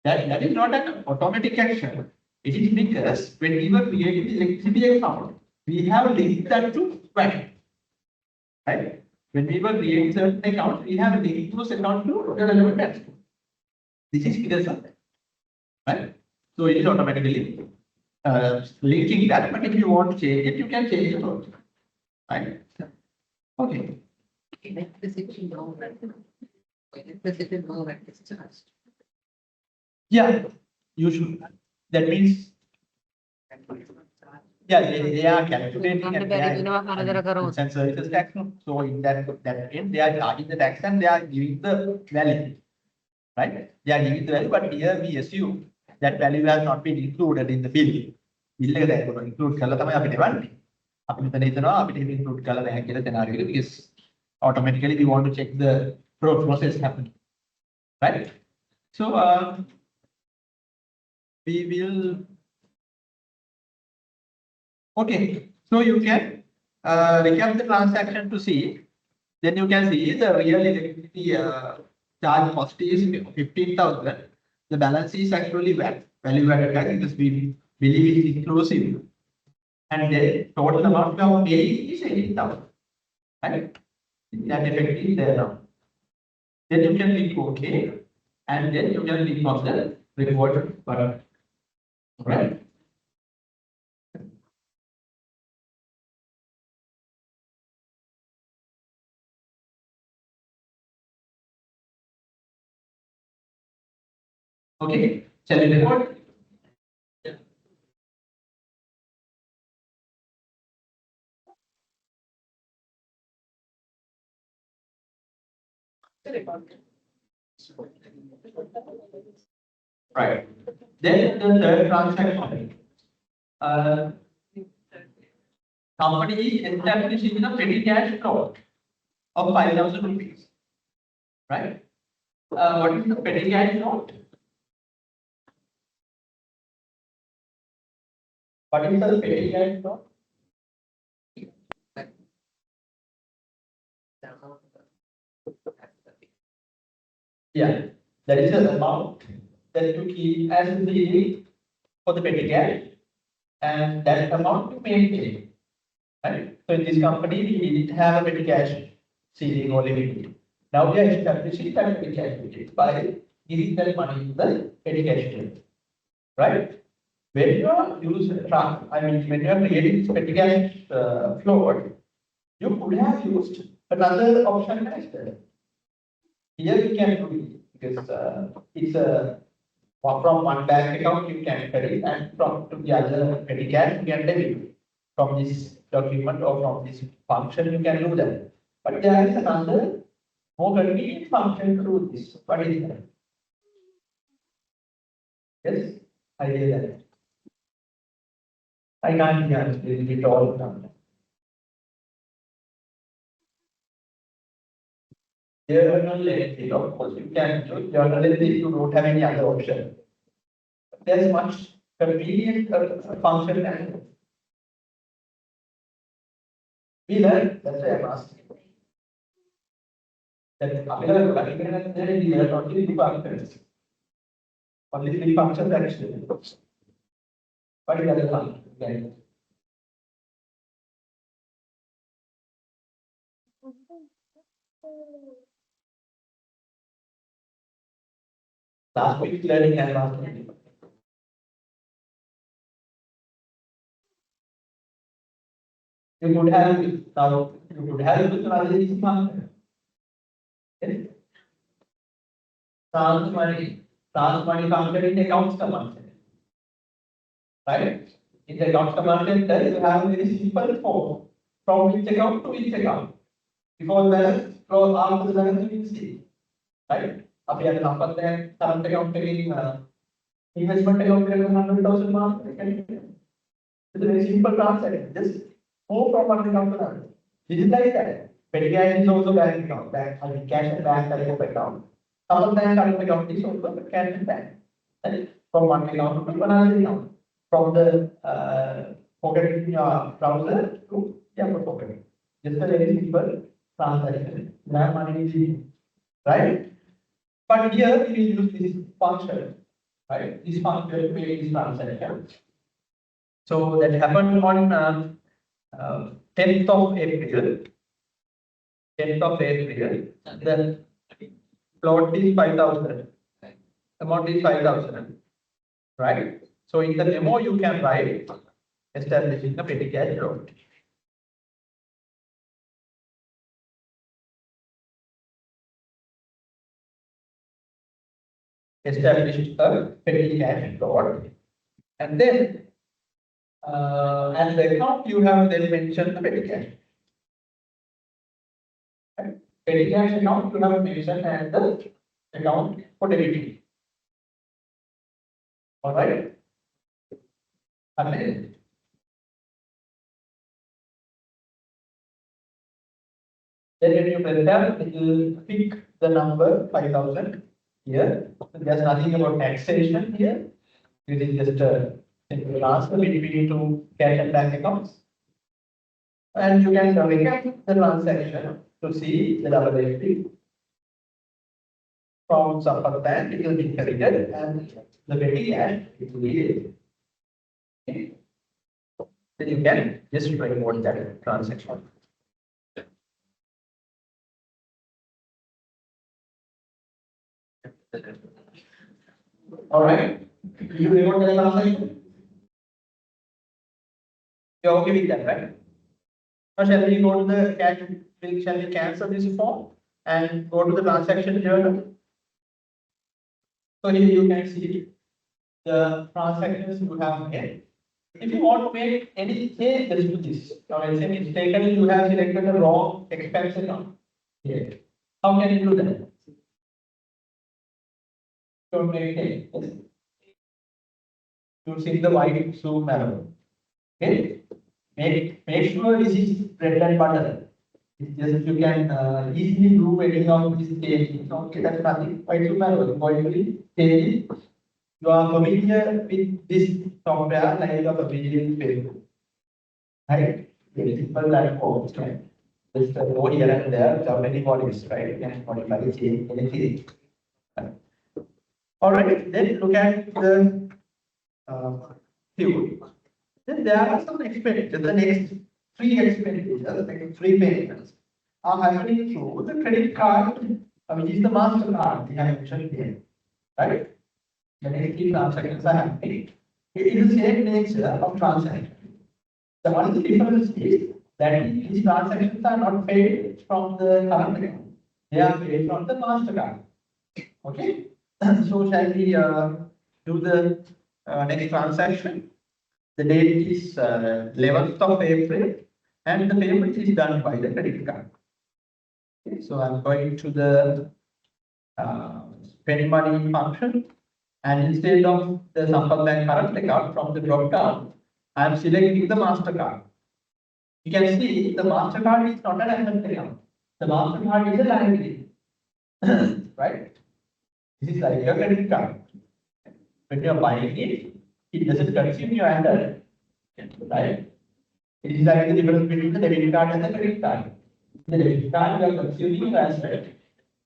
That is not an automatic action. It is because when we were creating the electricity account, we have linked that to VAT, right? When we were creating certain account, we have linked those account to the relevant tax. This is because of that, right? So it is automatically linking that, but if you want to change it, you can change it also, right? Okay. Electricity no VAT is charged. Yeah, you should. That means, yeah, they are calculating and they are and services tax. No? So in that end, they are charging the tax and they are giving the value, right? They are giving the value, but here we assume that value has not been included in the bill. Bill එක දැන් කොහොමද include කරලා තමයි අපිට එවන්නේ. අපි මෙතන හිතනවා අපිට එහෙම include කරලා නැහැ කියලා scenario එක because automatically we want to check the process happening, right? So we will. Okay, so you can recap the transaction to see. Then you can see the real electricity charge cost is 15,000. The balance is actually value added tax because we believe it is inclusive. And the total amount of paying is 18,000. Right? That effect is there now. Then you can click OK. And then you can click on the report button. Right? Okay, shall we report? Right. Then the third transaction, uh, company is establishing a petty cash flow of 5,000 rupees. Right? What is the petty cash note? What is the petty cash note? Yeah, that is the amount that you keep as the yield for the petty cash, and that amount you maintain. Right? So in this company, we didn't have a petty cash ceiling or limit. Now we are establishing that petty cash limit by giving that money to the petty cash limit. Right? When you are when you are creating this petty cash float, you could have used another option as well. Here we can do it because it's a from one bank account you can credit and from to the other petty cash you can debit. From this document or from this function you can do that. But there is another more convenient function to do this. What is that? Yes, I hear that. I can't hear it all now. Journal entry, of course, you can do journal entry if you don't have any other option. There's much convenient function and we learn, that's why I'm asking. That we learn only three functions. Only three functions actually. What is the other function? Okay. Last week learning and last week. You could have now you could have another easy function. Yes. Transfer money function in accounts function. Right? In the accounts function, there you have a very simple form from which account to which account. Before the balance flow, after the balance you will see. Right? අපි අද සම්පත් දැන් current account එකකින් investment account එකට 100,000 mark it's a very simple transaction. Just move from one account to another. This is like that. Petty cash is also bank account. Bank, I mean, cash and bank type of account. Some of bank current account is also cash and bank. Right? From one account to another account. From the pocket in your browser to your pocket. Just a very simple transaction. That money is in, right? But here we will use this function, right? This function to make this transaction. So that happened on 10th of April. 10th of April. The float is 5,000. Amount is 5,000. Right? So in the memo you can write establishing a petty cash float. Establish a petty cash float, and then as the account you have then mentioned the petty cash. Right? Petty cash account you have mentioned as the account for debiting. All right. And then when you press that, it will pick the number 5,000 here. There's nothing about taxation here. It is just a simple transfer between two cash and bank accounts. And you can recap the transaction to see the double entry. From Sampat Bank, it will be credited and the petty cash it will be. Okay. Then you can just report that transaction. All right. You report the transaction? You're okay with that, right? Now shall we go to the cash? Shall we cancel this form and go to the transaction journal? So here you can see the transactions you have made. If you want to make any changes to this, or let's say mistakenly you have selected the wrong expense account here. How can you do that? don't make it. You see the white zoom arrow. Okay. Make sure this is bread and butter. It's just you can easily do any of these changes. Okay, that's nothing. White zoom arrow. Going to change. You are familiar with this software like you are familiar with Facebook. Right? Very simple platform. Right? Just go here and there without any bodies, right? You can modify, change anything. All right, then look at the fuel. Then there are some expenditures. The next three expenditures, like three payments, are happening through the credit card, which is the MasterCard we have mentioned here, right? The next three transactions are happening. It is the same nature of transaction. The only difference is that these transactions are not paid from the current account; they are paid from the MasterCard. Okay. So shall we do the next transaction? The date is 11th of April and the payment is done by the credit card. Okay, so I'm going to the spend money function and instead of the Sampath Bank current account from the drop down, I'm selecting the MasterCard. You can see the MasterCard is not an asset account. The MasterCard is a liability. Right? This is like your credit card. When you are buying it, it doesn't consume your asset. Right? It is like the difference between the debit card and the credit card. The debit card you are consuming your asset.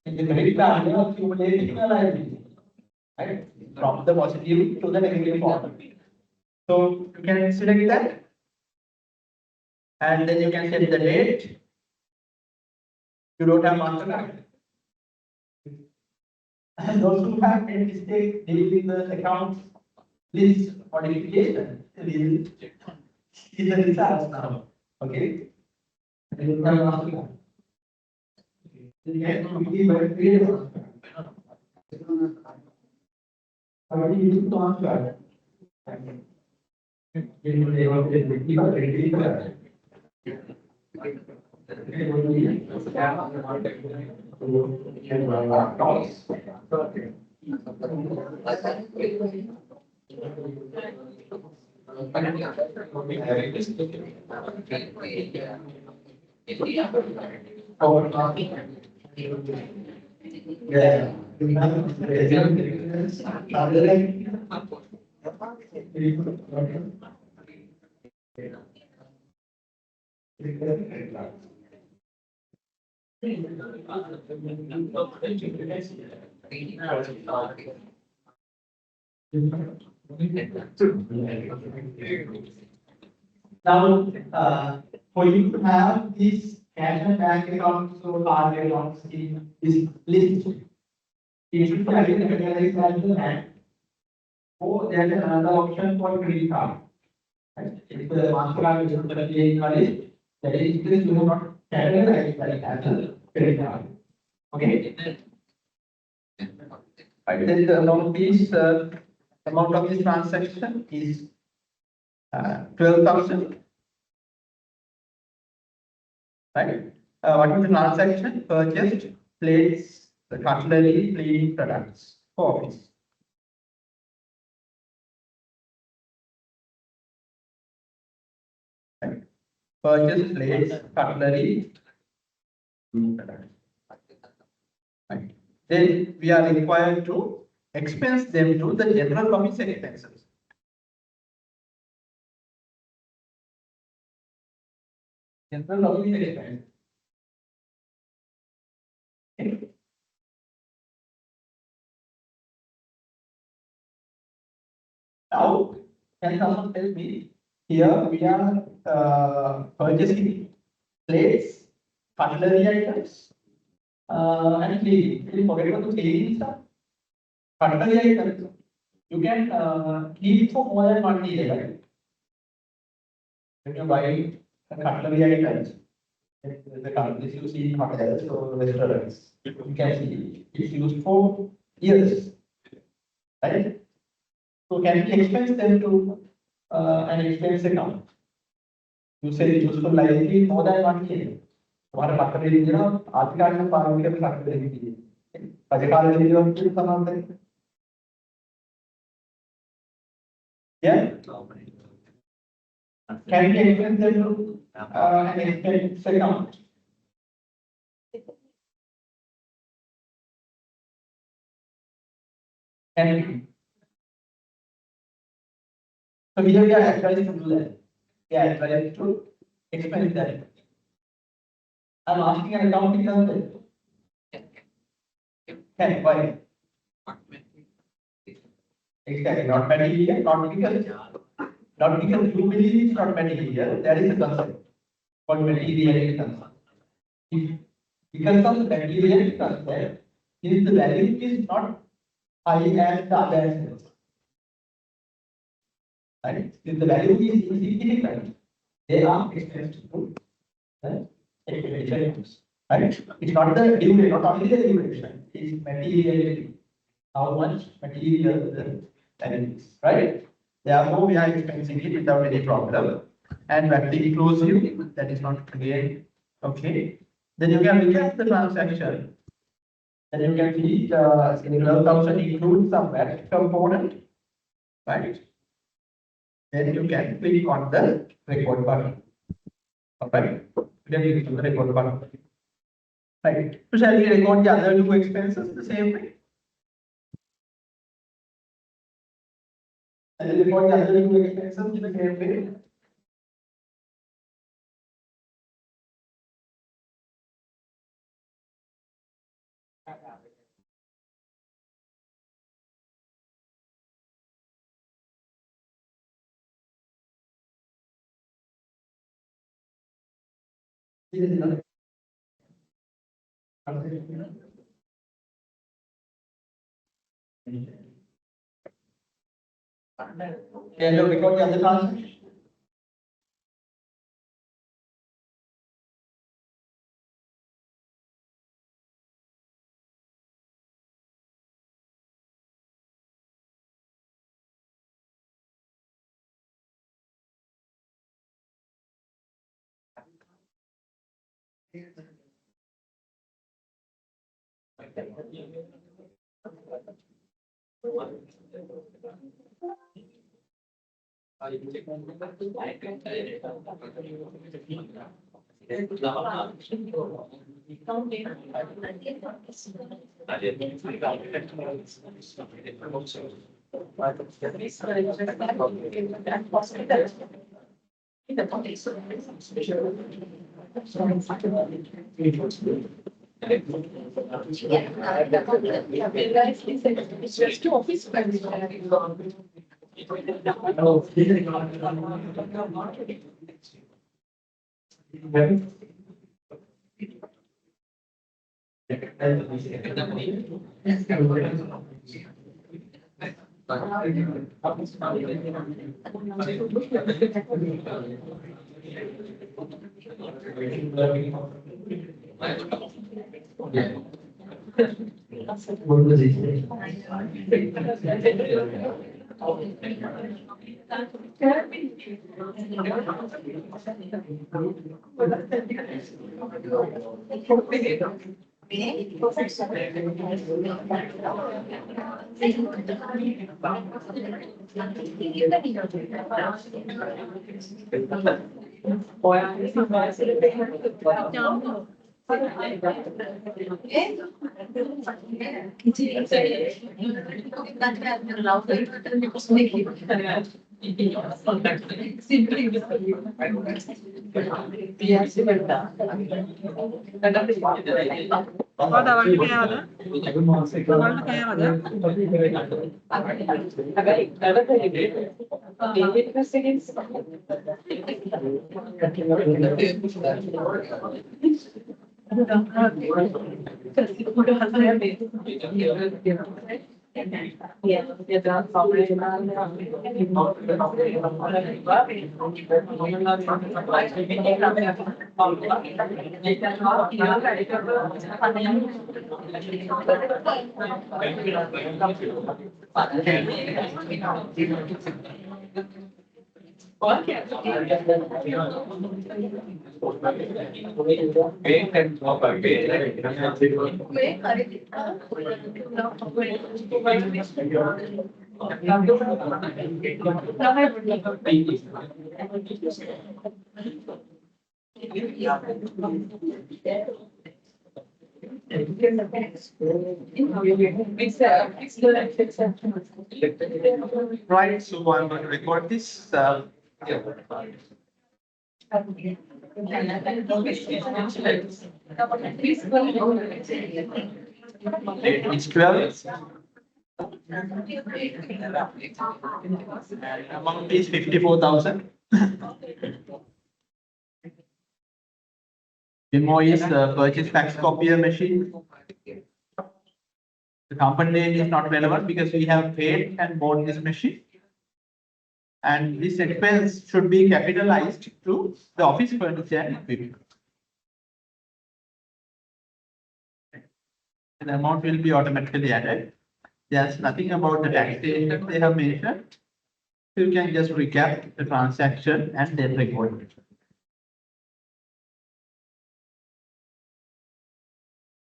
In the credit card you are accumulating your liability. Right? From the positive to the negative form. So you can select that. And then you can set the date. You don't have MasterCard. And those who have made mistake dealing with the account list modification will see the results now. Okay. And you can ask them. You can create a MasterCard. How do you use MasterCard? Yeah. Now, for you to have this cash and bank accounts or card accounts in this list, it should be again recognized as the bank. Or there is another option for credit card. Right? If the MasterCard is not paying list, that is this you not categorize that as a credit card. Okay. Right. Then the amount of this transaction is 12,000. Right. What is the transaction? Purchased plates, the cutlery, cleaning products for office. Right. Purchase plates, cutlery, cleaning products. Right. Then we are required to expense them to the general office expenses. General office expense. Okay. Now, can someone tell me? Here we are purchasing plates, cutlery items, and cleaning. Please forget about the cleaning stuff. Cutlery items. You can keep for more than 1 year, right? When you buy cutlery items, the cutlery you see in hotels or restaurants, you can see it's used for years, right? So can we expense them to an expense account? You say useful liability more than 1 year. हमारे पकड़े लिए ना आजकल के पारंपरिक पकड़े लिए budget वाले लिए और फिर समाप्त करें Yeah. Can we expense them to an expense account? Can we? So here we are advised to do that. Yeah, advised to expense that. I'm asking an accounting consultant. Can, why? Exactly, not material, not because you believe it's not material, there is a concept called materiality concept. Because of the materiality concept, if the value is not high as the other assets, right? If the value is insignificant, they are expensive, right? Right? It's not the duration, not only the duration, it's materiality. How much material the value is, right? Therefore, we are expensing it without any problem. And when the inclusive, that is not again okay. Then you can look at the transaction. Then you can see in 12,000 includes some VAT component, right? Then you can click on the record button. Alright, then you click on the record button. Right. So shall we record the other two expenses the same way? And then record the other two expenses in the same way. Can you record the other transaction? It's just two office. Right, so I'm going to record this. It's 12. Amount is 54,000. Demo is purchase fax copier machine. The company name is not relevant because we have paid and bought this machine. And this expense should be capitalized to the office furniture and equipment. The amount will be automatically added. There's nothing about the taxation they have mentioned. You can just recap the transaction and then record it.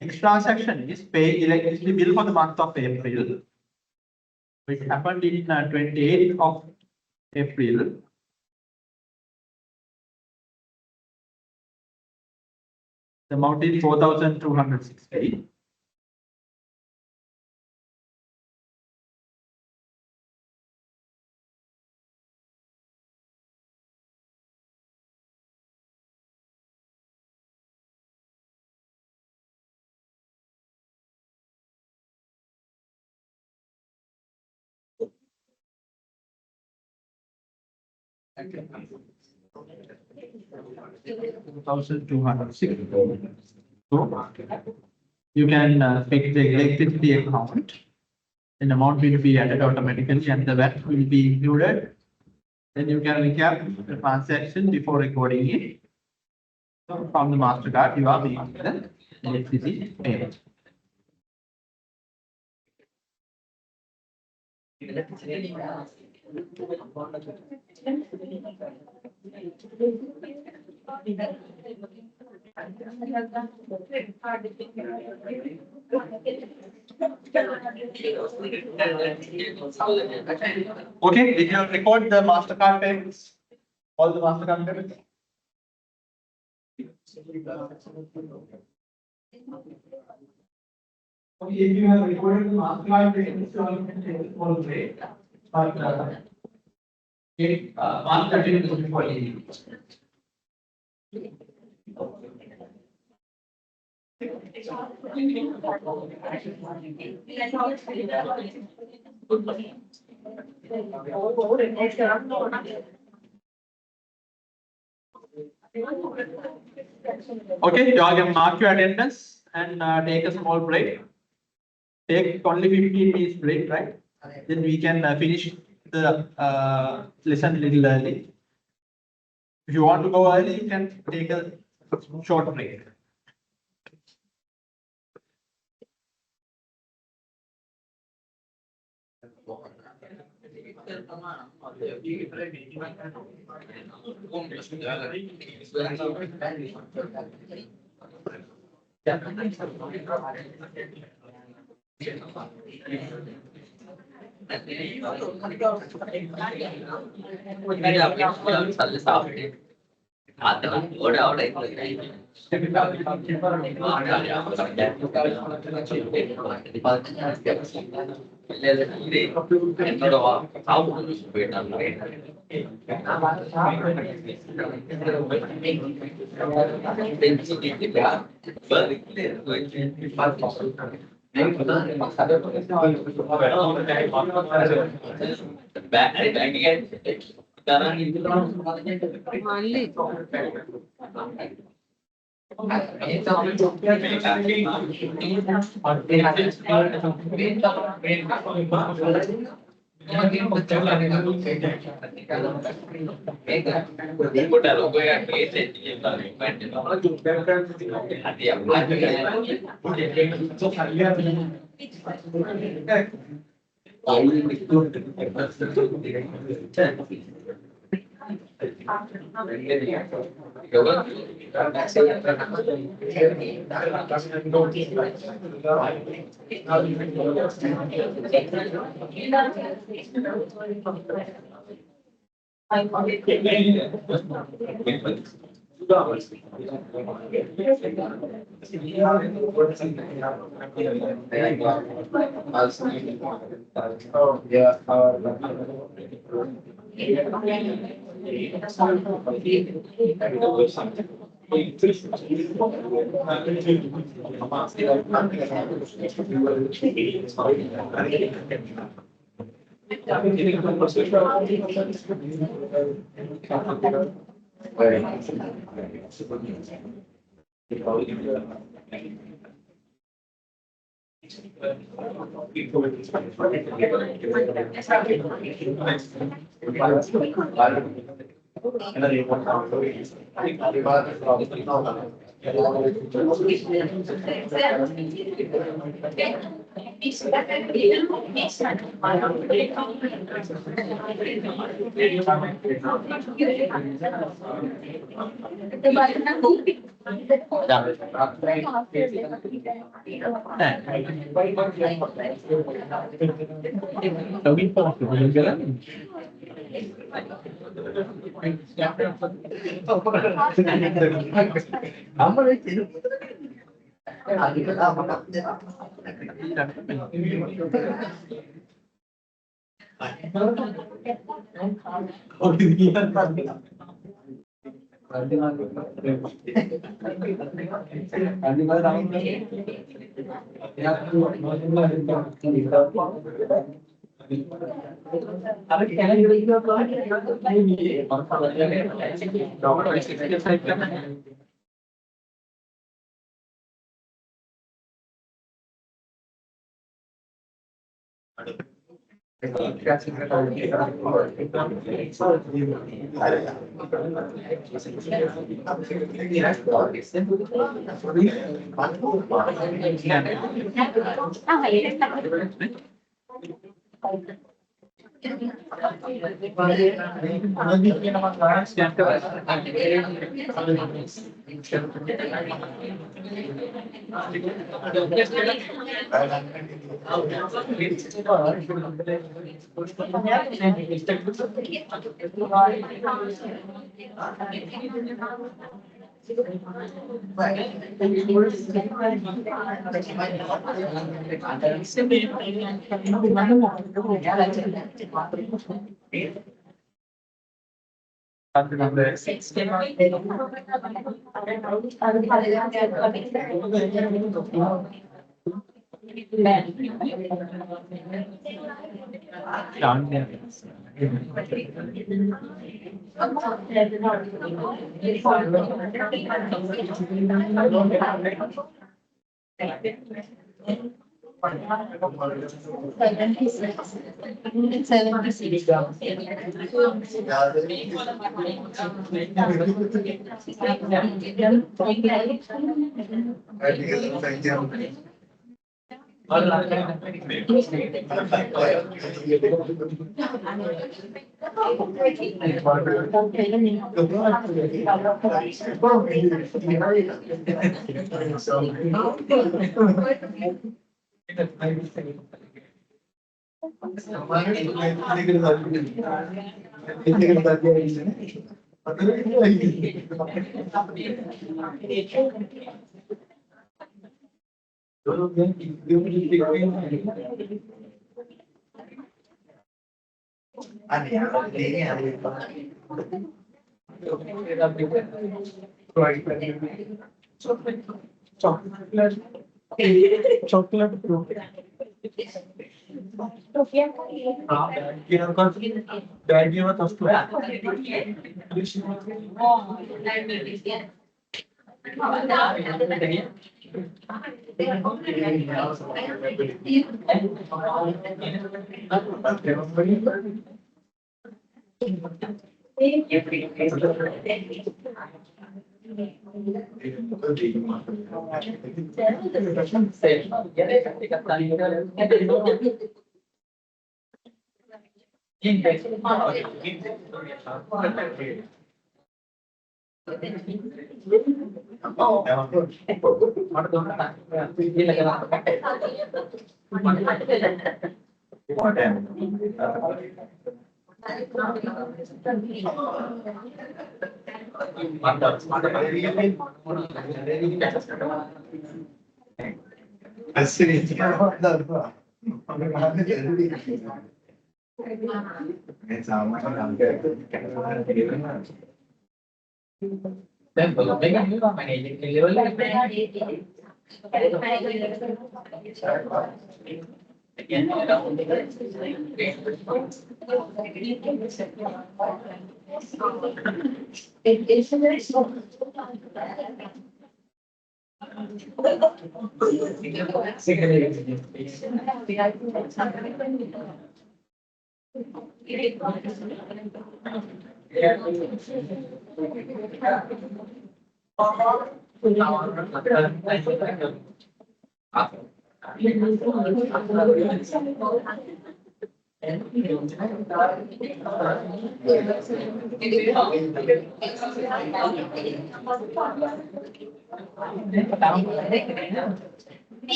Next transaction is pay electricity bill for the month of April, which happened in 28th of April. The amount is 4,260. Okay. 2,260. So you can pick the electricity account. An amount will be added automatically and the VAT will be included. Then you can recap the transaction before recording it. So from the MasterCard, you are making the electricity payment. Okay, did you record the MasterCard payments? All the MasterCard payments? Okay, if you have recorded the MasterCard payments, you can take it all the way. But MasterCard payments will be for you. Okay, you all can mark your attendance and take a small break. Take only 15 minutes break, right? Then we can finish the lesson a little early. If you want to go early, you can take a short break.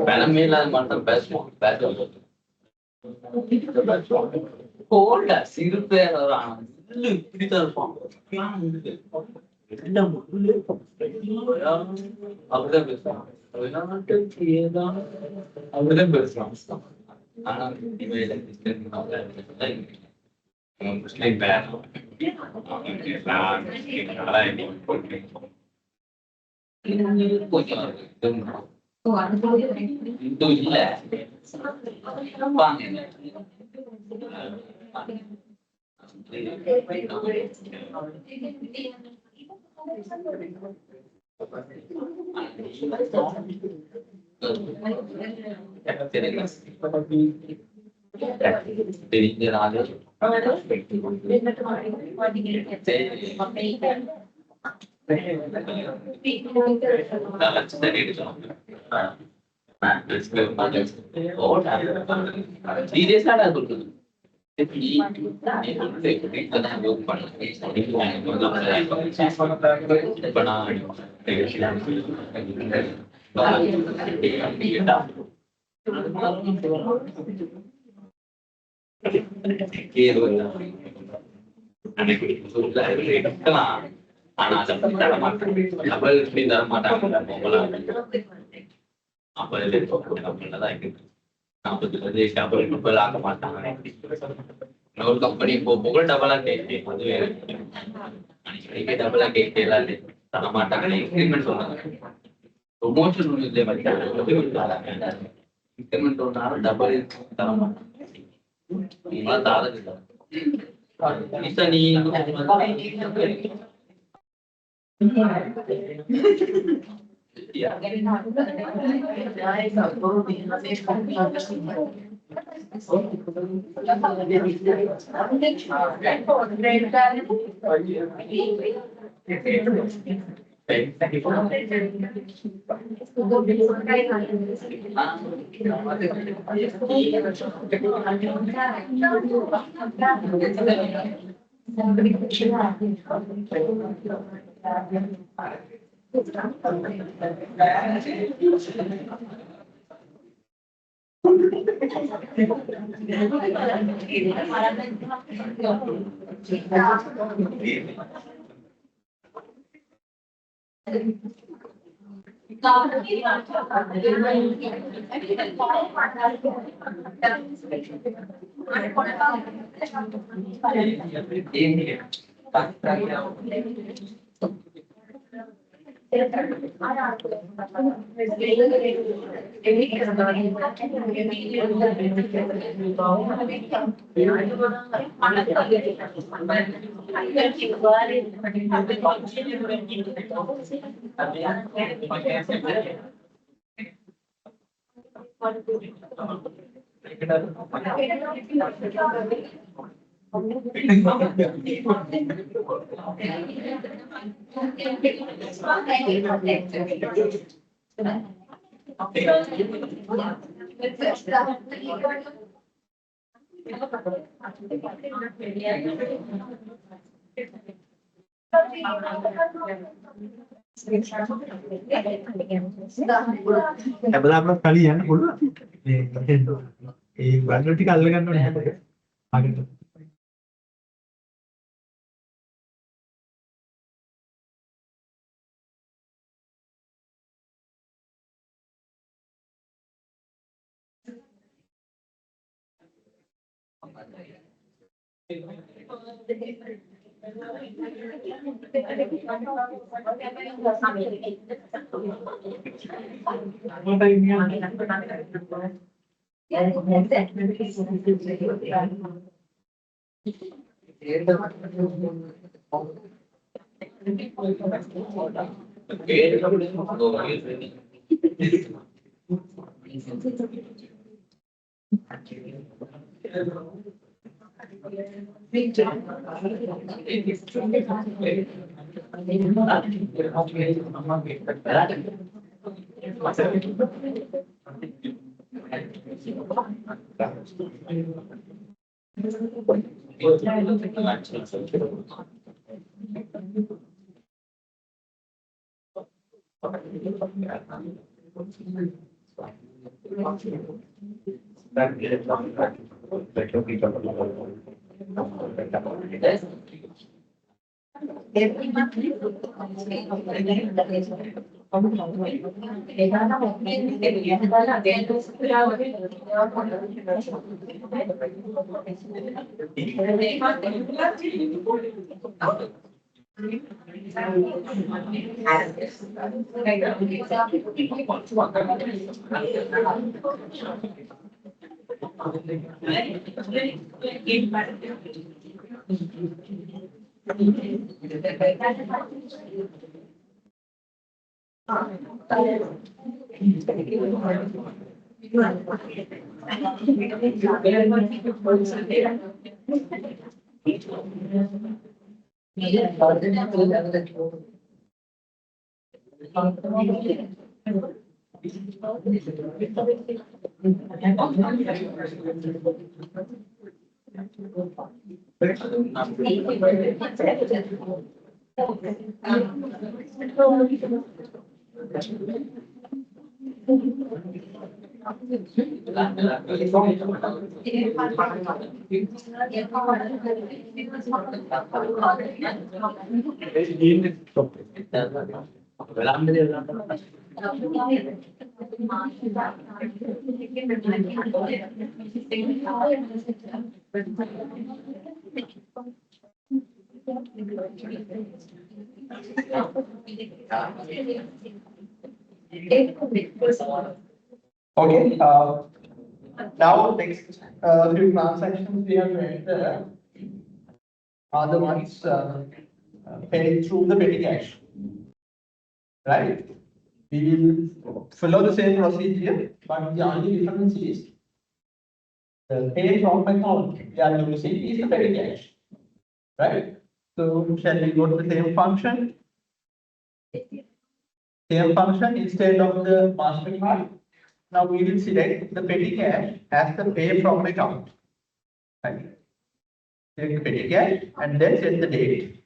பணமேல மட்டும் பேசுவோம் போல சிறுப்பே இப்படித்தான் இருப்பான் அப்படிதான் பேசுவான் அப்படிதான் பேசுவான் ஆனா முஸ்லீம் பேர் கொஞ்சம் இது இல்ல வாங்க தெரிஞ்ச சீரியஸா கொடுக்குது ஆனா டபுள் தர மாட்டாங்க டபுள் ஆக மாட்டாங்க ஒரு கம்பெனி போக டபுளா கேட்டு அது வேற டபுளா கேட்டு எல்லாரும் தர மாட்டாங்க இன்கிரிமெண்ட் சொன்னாங்க ப்ரொமோஷன் ஒண்ணு இல்லை இன்கிரிமெண்ட் ஒன்னாலும் டபுள் தர மாட்டாங்க நீங்களா தாரது நீ හැබදාම කලිය යන්න පුළුවන්. ඒ වල ටික අල්ල ගන්න ඕනේ හැබැයි. අගට. Okay, now next few transactions we have to enter are the ones paid through the petty cash. Right? We will follow the same procedure, but the only difference is the pay from account we are using is the petty cash. Right? So shall we go to the same function? Same function instead of the master card. Now we will select the petty cash as the pay from account. Right? Select the petty cash and then set the date.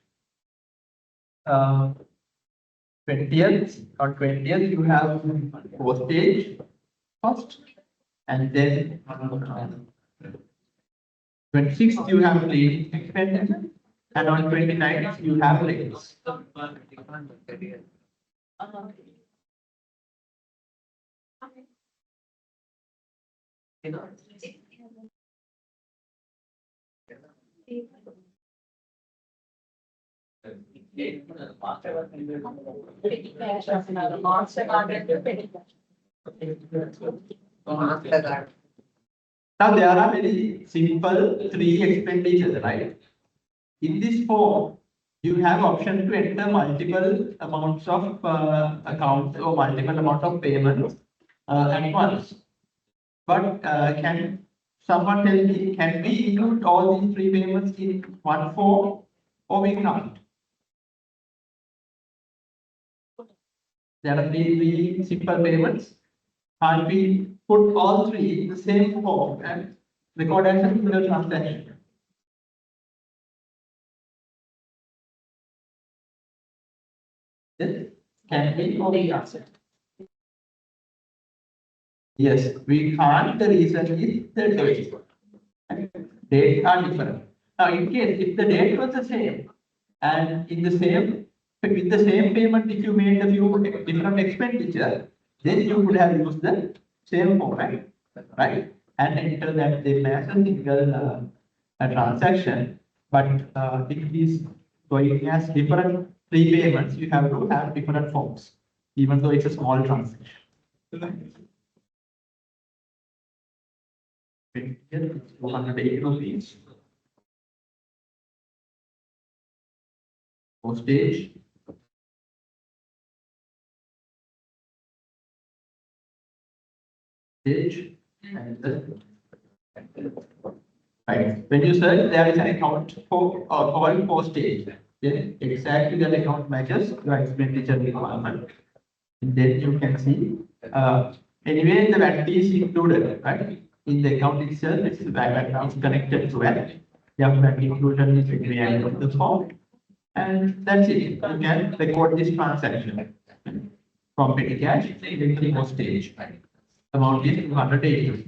20th, on 20th you have postage first, and then 26th you have cleaning expenditure, and on 29th you have rates. Now there are very simple three expenditures, right? In this form, you have option to enter multiple amounts of accounts or multiple amount of payments at once. But can someone tell me, can we include all these three payments in one form or we cannot? There are three simple payments. Can't we put all three in the same form and record as a single transaction? Yes. Can we or we can't? Yes, we can't. The reason is the date. Dates are different. Now, in case if the date was the same, and in the same with the same payment, if you made a few different expenditure, then you would have used the same format, right? And enter that same as a single transaction. But if it is going as different prepayments, you have to have different forms, even though it's a small transaction. 208 rupees. Postage. Postage and the right. When you search, there is an account for called postage. Then exactly that account matches your expenditure requirement. And then you can see anyway the VAT is included, right? In the account itself, it's the VAT is connected to VAT. The VAT inclusion is required in the form. And that's it. You can record this transaction from petty cash into postage. Amount is 280.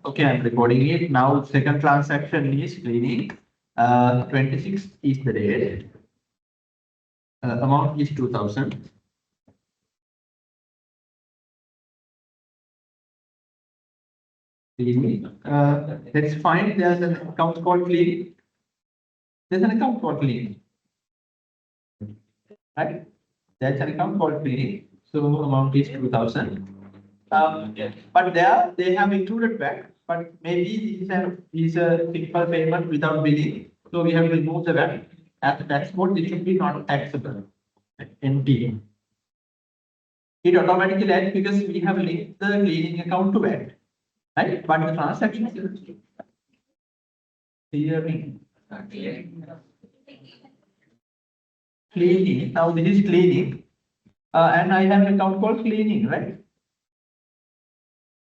Okay, I'm recording it. Now, second transaction is cleaning. 26 is the date. Amount is 2000. Cleaning. Let's find there's an account called cleaning. There's an account called cleaning. Right? That's an account called cleaning. So amount is 2000. But there they have included VAT, but maybe is a simple payment without billing. So we have to remove the VAT. As the tax code, it should be not taxable. NT. It automatically adds because we have linked the cleaning account to VAT. Right? But the transaction is clearing. Cleaning. Now this is cleaning. And I have an account called cleaning, right?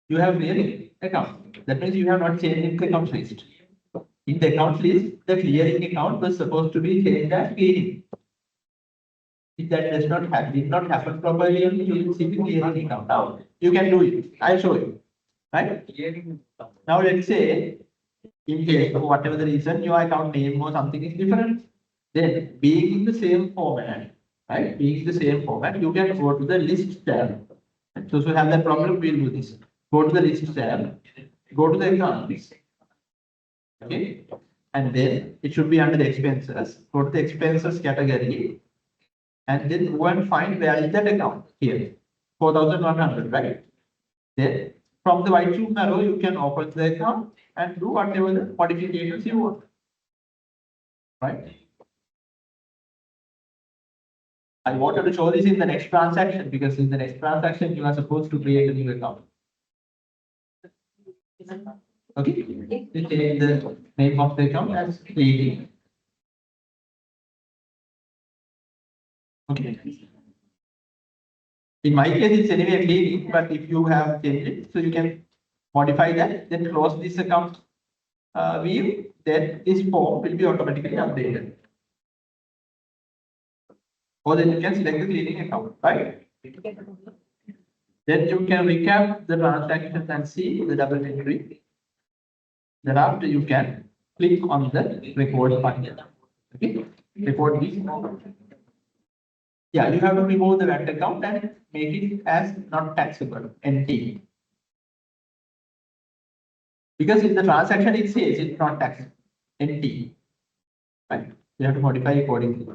You have clearing account. That means you have not changed the account list. In the account list, the clearing account was supposed to be changed as cleaning. If that did not happen properly, you will see the clearing account. Now you can do it. I'll show you. Right? Now let's say, in case for whatever the reason, your account name or something is different. Then being in the same format, right? Being in the same format, you can go to the list tab. So if you have that problem, we'll do this. Go to the list tab, go to the accounts. Okay. And then it should be under the expenses. Go to the expenses category. And then go and find where is that account here. 4,100, right? Then from the white cube arrow, you can open the account and do whatever the modifications you want. Right? I wanted to show this in the next transaction because in the next transaction, you are supposed to create a new account. Okay, you change the name of the account as cleaning. Okay. In my case, it's anyway cleaning, but if you have changed it, so you can modify that, then close this account view, then this form will be automatically updated. Or then you can select the cleaning account, right? Then you can recap the transactions and see the double entry. Thereafter, you can click on the record button. Okay, record this. Yeah, you have to remove the VAT account and make it as not taxable, NT. Because in the transaction it says it's not taxable, NT. Right? You have to modify accordingly.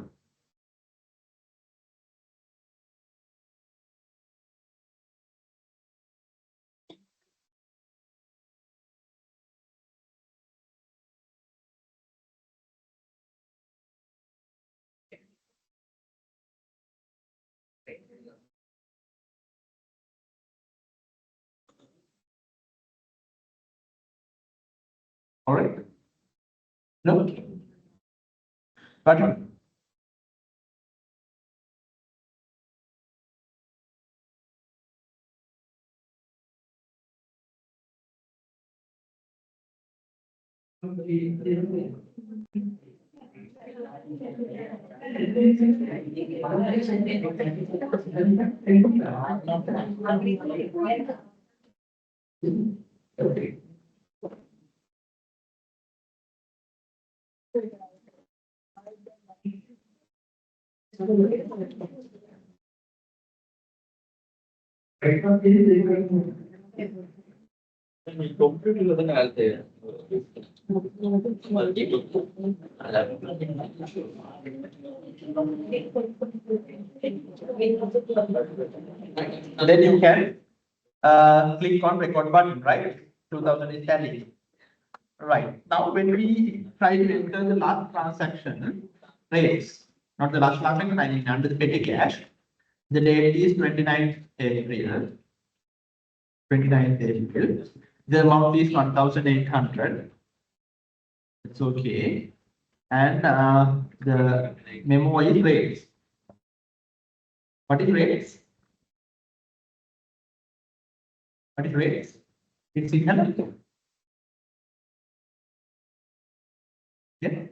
All right. No. But Then you can click on record button, right? 2000 is tally. Right. Now, when we try to enter the last transaction rates, not the last transaction, I mean under the petty cash, the date is 29th April. 29th April. The amount is 1,800. It's okay. And the memo is rates. What is rates? What is rates? It's economic. Yeah.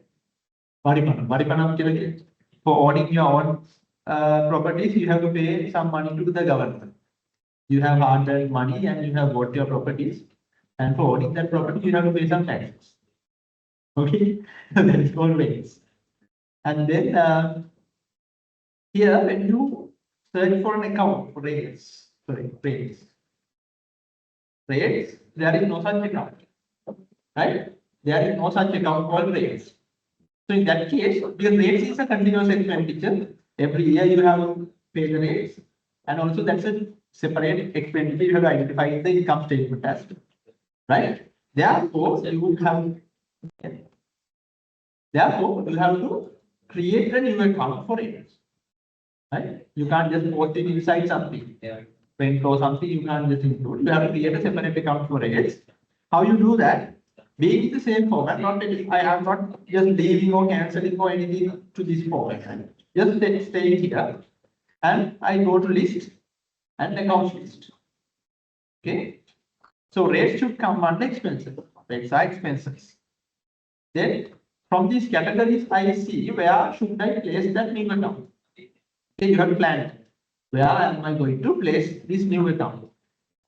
Varipanam. For owning your own properties, you have to pay some money to the government. You have hard-earned money and you have bought your properties. And for owning that property, you have to pay some taxes. Okay, that is called rates. And then here, when you search for an account for rates, rates, there is no such account, right? There is no such account called rates. So in that case, your rates is a continuous expenditure. Every year you have to pay the rates, and also that's a separate expenditure you have to identify in the income statement as well, right? Therefore, you have to create a new account for rates, right? You can't just post it inside something. Print or something you can't just include. You have to create a separate account for rates. How you do that? Being in the same format, I am not just leaving or cancelling or anything to this format. Just stay here and I go to list and accounts list. Okay. So rates should come under expenses. Rates are expenses. Then from these categories, I see where should I place that new account. Okay, you have to plan it. Where am I going to place this new account?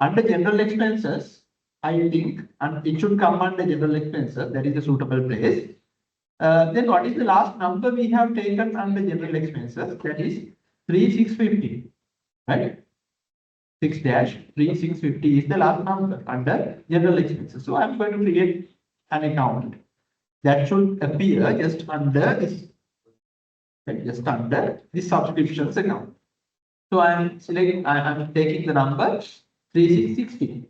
Under general expenses, I think, and it should come under general expenses, that is a suitable place. Then what is the last number we have taken under general expenses? That is 3650, right? 6-3650 is the last number under general expenses. So I'm going to create an account that should appear just under this, right? Just under this subscriptions account. So I'm taking the number 3660.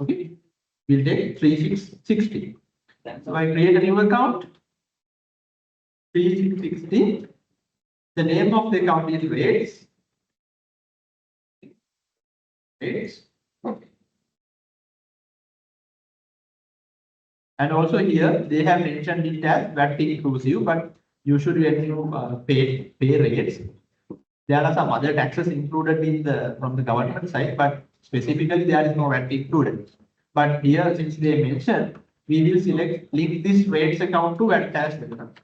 Okay, we'll take 3660. So I create a new account 3660. The name of the account is rates. Okay. And also here they have mentioned it as VAT inclusive, but usually when you pay rates, there are some other taxes included in from the government side, but specifically there is no VAT included. But here, since they mentioned, we will link this rates account to VAT tax account.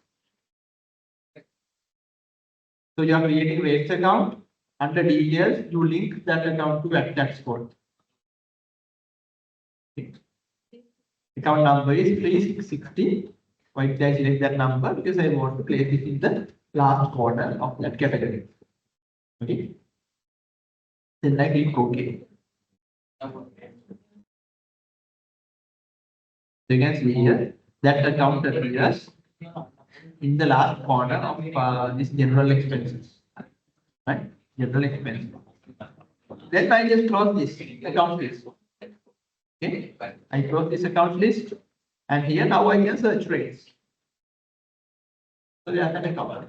So you are creating rates account. Under details, you link that account to VAT tax code. Okay. Account number is 3660. Why did I select that number? Because I want to place it in the last corner of that category. Okay. Then I click OK. So you can see here that account appears in the last corner of this general expenses. Right? General expenses. Then I just close this account list. Okay. I close this account list, and here now I can search rates. So that's an account.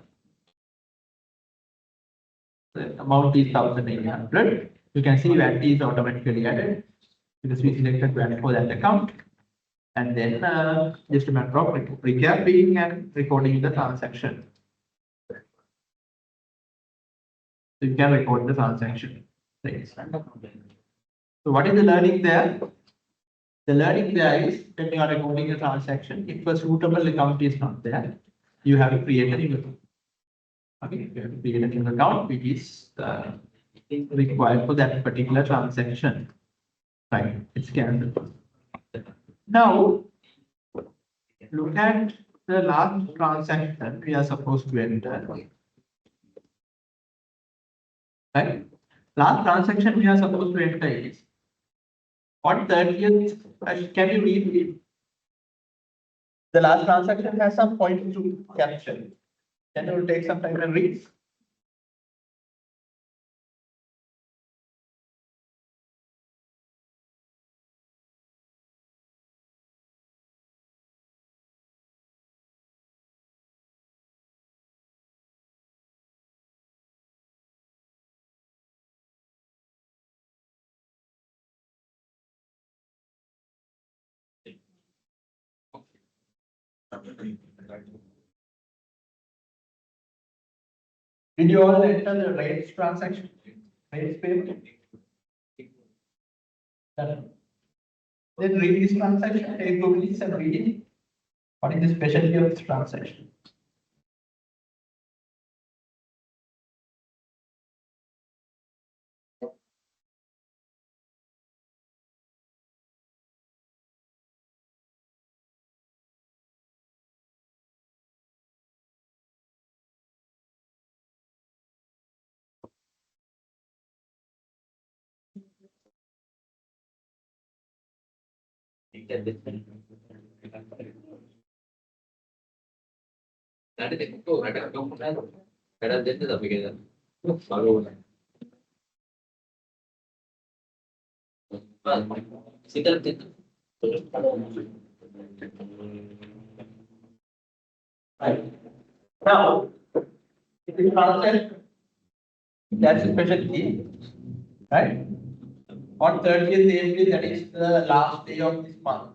The amount is 1,800. You can see VAT is automatically added because we selected VAT for that account. And then just a matter of recapping and recording the transaction. So you can record the transaction. So what is the learning there? The learning there is when you are recording a transaction, if a suitable account is not there, you have to create a new account. Okay, you have to create a new account which is required for that particular transaction. Right, it's cancelled. Now, look at the last transaction we are supposed to enter. Right? Last transaction we are supposed to enter is on 30th. Can you read it? The last transaction has some point to capture. Can you take some time and read? Did you all enter the rates transaction? Rates payment? Done. Then read this transaction, take 2 minutes and read it. What is the specialty of this transaction? Nanti tengok ada kamu kan, kadang dia tu tak fikir dah. Baru. Sital kita. Right. Now, if you transact, that's a specialty, right? On 30th April, that is the last day of this month,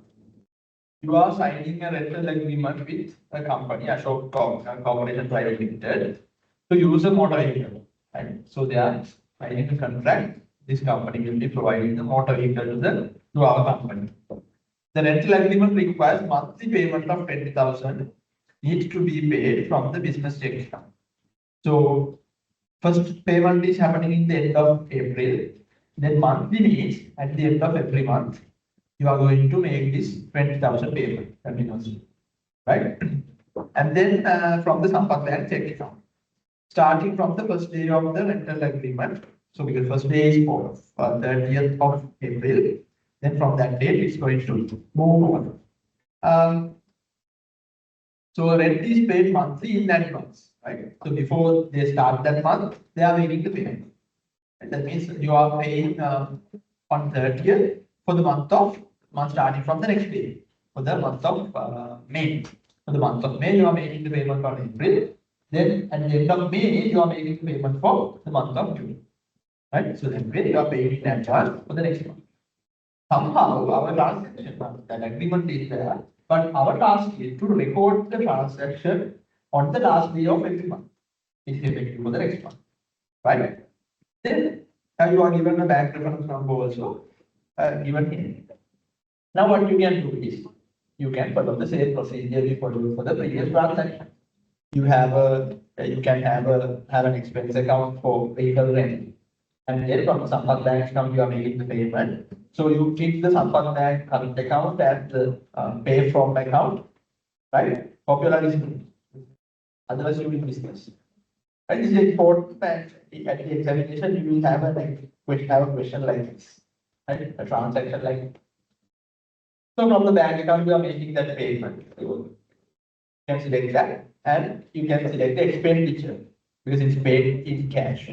you are signing a rental agreement with a company, Ashok Corporation Private Limited, to use a motor vehicle. Right? So they are signing a contract. This company will be providing the motor vehicle to our company. The rental agreement requires monthly payment of 20,000 needs to be paid from the business check account. So first payment is happening in the end of April. Then monthly means at the end of every month, you are going to make this 20,000 payment continuously, right? And then from the Sampak Bank check account, starting from the first day of the rental agreement. So because first day is for 30th of April, then from that date it's going to move on. So rent is paid monthly in advance, right? So before they start that month, they are making the payment. And that means you are paying on 30th for the month starting from the next day. For the month of May. For the month of May, you are making the payment for April. Then at the end of May, you are making the payment for the month of June. Right? So then you are paying in advance for the next month. Somehow our transaction, that agreement is there, but our task is to record the transaction on the last day of every month. It's effective for the next month. Right? Then you are given a bank reference number also given here. Now what you can do is you can follow the same procedure you followed for the previous transaction. You can have an expense account for vehicle rent, and then from the Sampak Bank account you are making the payment. So you keep the Sampak Bank current account at the pay from account, right? Popular is otherwise you will miss this. And this is important that at the examination you will have a question like this, right? A transaction like this. So from the bank account you are making that payment. You can select that and you can select the expenditure because it's paid in cash,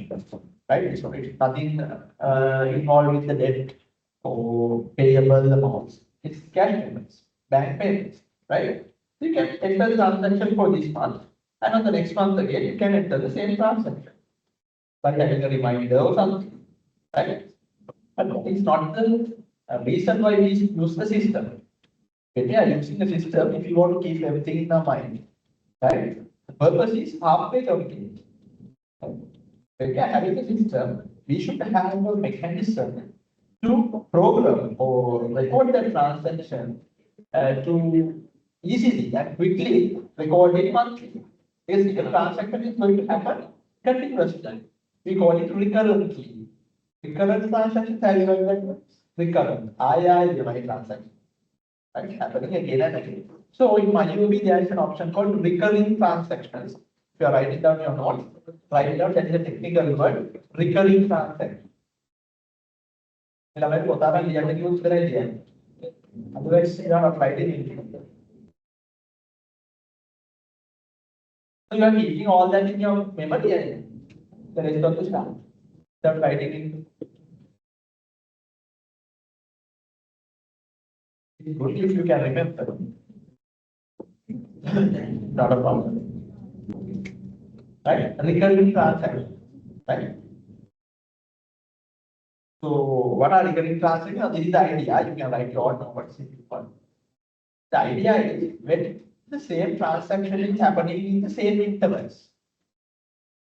right? It's nothing involved with the debt or payable amounts. It's cash payments, bank payments, right? So you can enter the transaction for this month, and on the next month again you can enter the same transaction by having a reminder or something, right? But it's not the reason why we use the system. When we are using the system, if you want to keep everything in our mind, right? The purpose is halfway calculated. When we are having a system, we should have a mechanism to program or record that transaction to easily and quickly record it monthly. Because the transaction is going to happen continuously. We call it recurrently. Recurrent transactions have you heard that? Recurrent. I transaction. Right? Happening again and again. So in MyUB, there is an option called recurring transactions. If you are writing down your notes, write it down. That is a technical word, recurring transaction. Otherwise, you are not writing anything. So you are keeping all that in your memory and the rest of the stuff. Start writing it. It's good if you can remember. Not a problem. Right? Recurring transaction. Right? So what are recurring transactions? This is the idea. You can write your numbers if you want. The idea is when the same transaction is happening in the same intervals.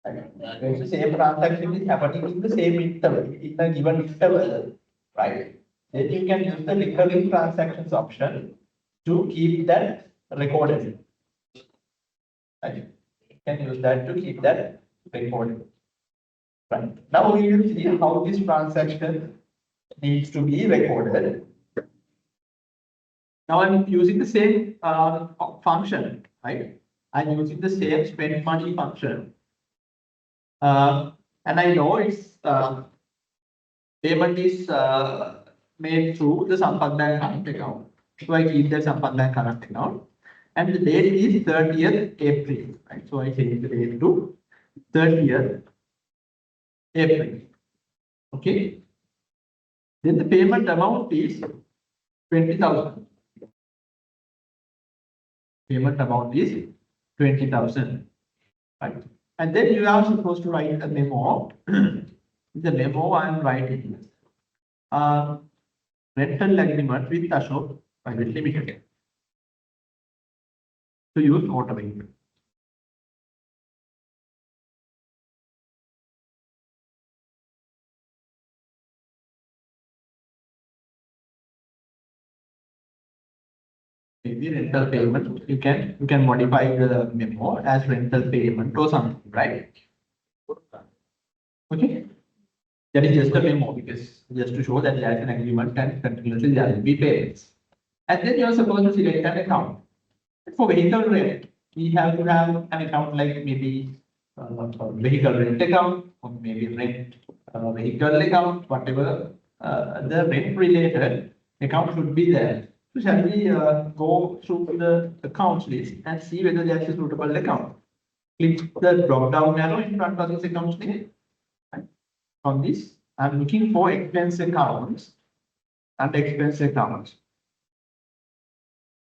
Right? When the same transaction is happening in the same interval, in a given interval, right? Then you can use the recurring transactions option to keep that recorded. Right? You can use that to keep that recorded. Right. Now we will see how this transaction needs to be recorded. Now I'm using the same function, right? I'm using the same spend money function. And I know its payment is made through the Sampath Bank current account. So I keep that Sampath Bank current account. And the date is 30th April, right? So I change the date to 30th April. Okay. Then the payment amount is 20,000. Payment amount is 20,000. Right. And then you are supposed to write a memo. The memo I am writing rental agreement with Ashok Private Limited to use motor vehicle. Maybe rental payment. You can modify the memo as rental payment or something, right? Okay. That is just a memo because just to show that there is an agreement and continuously there will be payments. And then you are supposed to select an account. For vehicle rent, we have to have an account like maybe vehicle rent account or maybe rent vehicle account, whatever the rent related account should be there. So shall we go through the accounts list and see whether there is a suitable account? Click the drop down arrow in front of this accounts name. On this, I'm looking for expense accounts and expense accounts.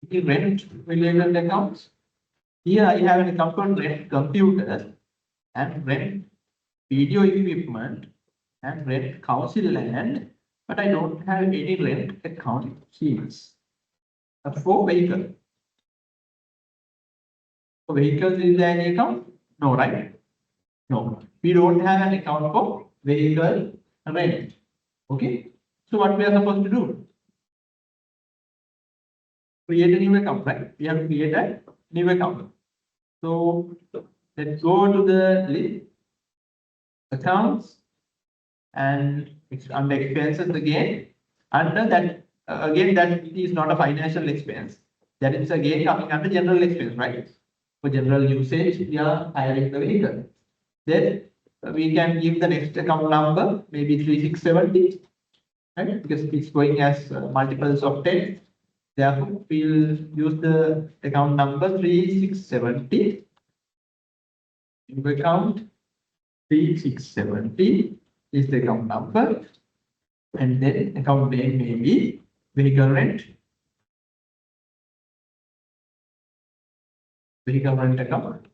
The rent related accounts. Here I have an account called rent computers and rent video equipment and rent council land, but I don't have any rent account sheets. For vehicle. For vehicles, is there any account? No, right? No. We don't have an account for vehicle rent. Okay. So what we are supposed to do? Create a new account, right? We have to create a new account. So let's go to the list, accounts, and it's under expenses again. Under that, again, that is not a financial expense. That is again coming under general expense, right? For general usage, we are hiring the vehicle. Then we can give the next account number, maybe 3670, right? Because it's going as multiples of 10. Therefore, we'll use the account number 3670. New account 3670 is the account number, and then account name may be vehicle rent. Vehicle rent account.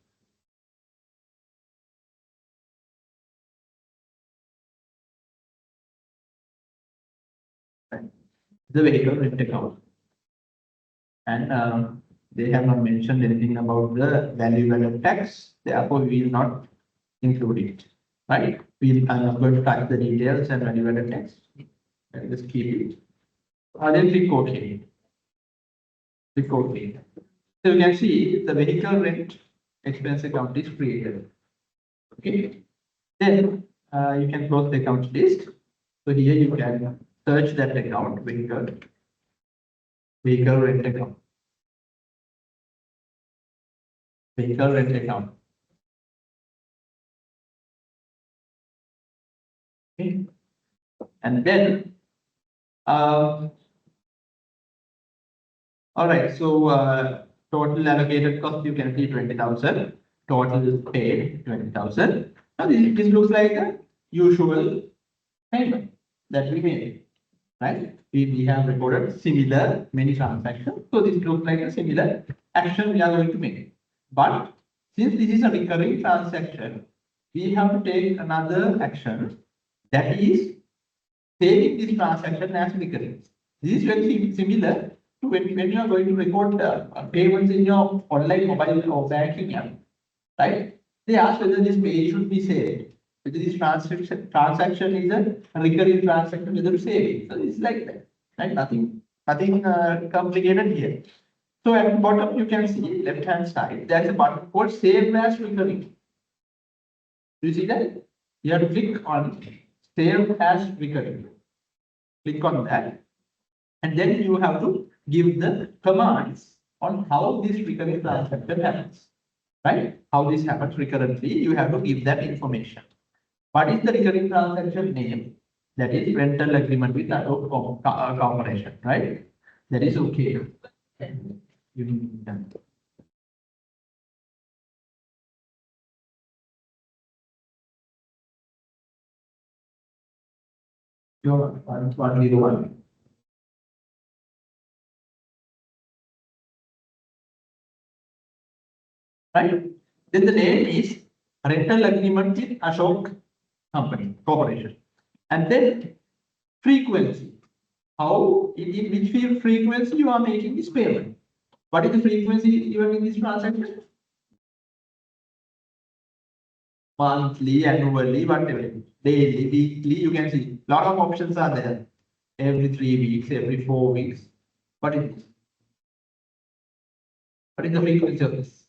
The vehicle rent account. And they have not mentioned anything about the value-added tax. Therefore, we will not include it. Right? I'm not going to type the details and value-added tax. And just keep it. Then click OK. Click OK. So you can see the vehicle rent expense account is created. Okay. Then you can close the account list. So here you can search that account, vehicle rent account. Vehicle rent account. Okay. And then, all right. So total allocated cost you can see 20,000, total paid 20,000. Now this looks like a usual payment that we made, right? We have recorded similar many transactions. So this looks like a similar action we are going to make. But since this is a recurring transaction, we have to take another action, that is taking this transaction as recurring. This is very similar to when you are going to record payments in your online mobile or banking app, right? They ask whether this page should be saved, whether this transaction is a recurring transaction, whether to save it. So it's like that, right? Nothing complicated here. So at the bottom you can see left hand side there is a button called Save as Recurring. Do you see that? You have to click on Save as Recurring. Click on that, and then you have to give the commands on how this recurring transaction happens, right? How this happens recurrently, you have to give that information. What is the recurring transaction name? That is rental agreement with corporation, right? That is okay. You need done. Your 101. Right? Then the name is rental agreement with Ashok company, corporation. And then frequency. How, in which frequency you are making this payment? What is the frequency given in this transaction? Monthly, annually, whatever. Daily, weekly, you can see. Lot of options are there. Every 3 weeks, every 4 weeks. What is this? What is the frequency of this?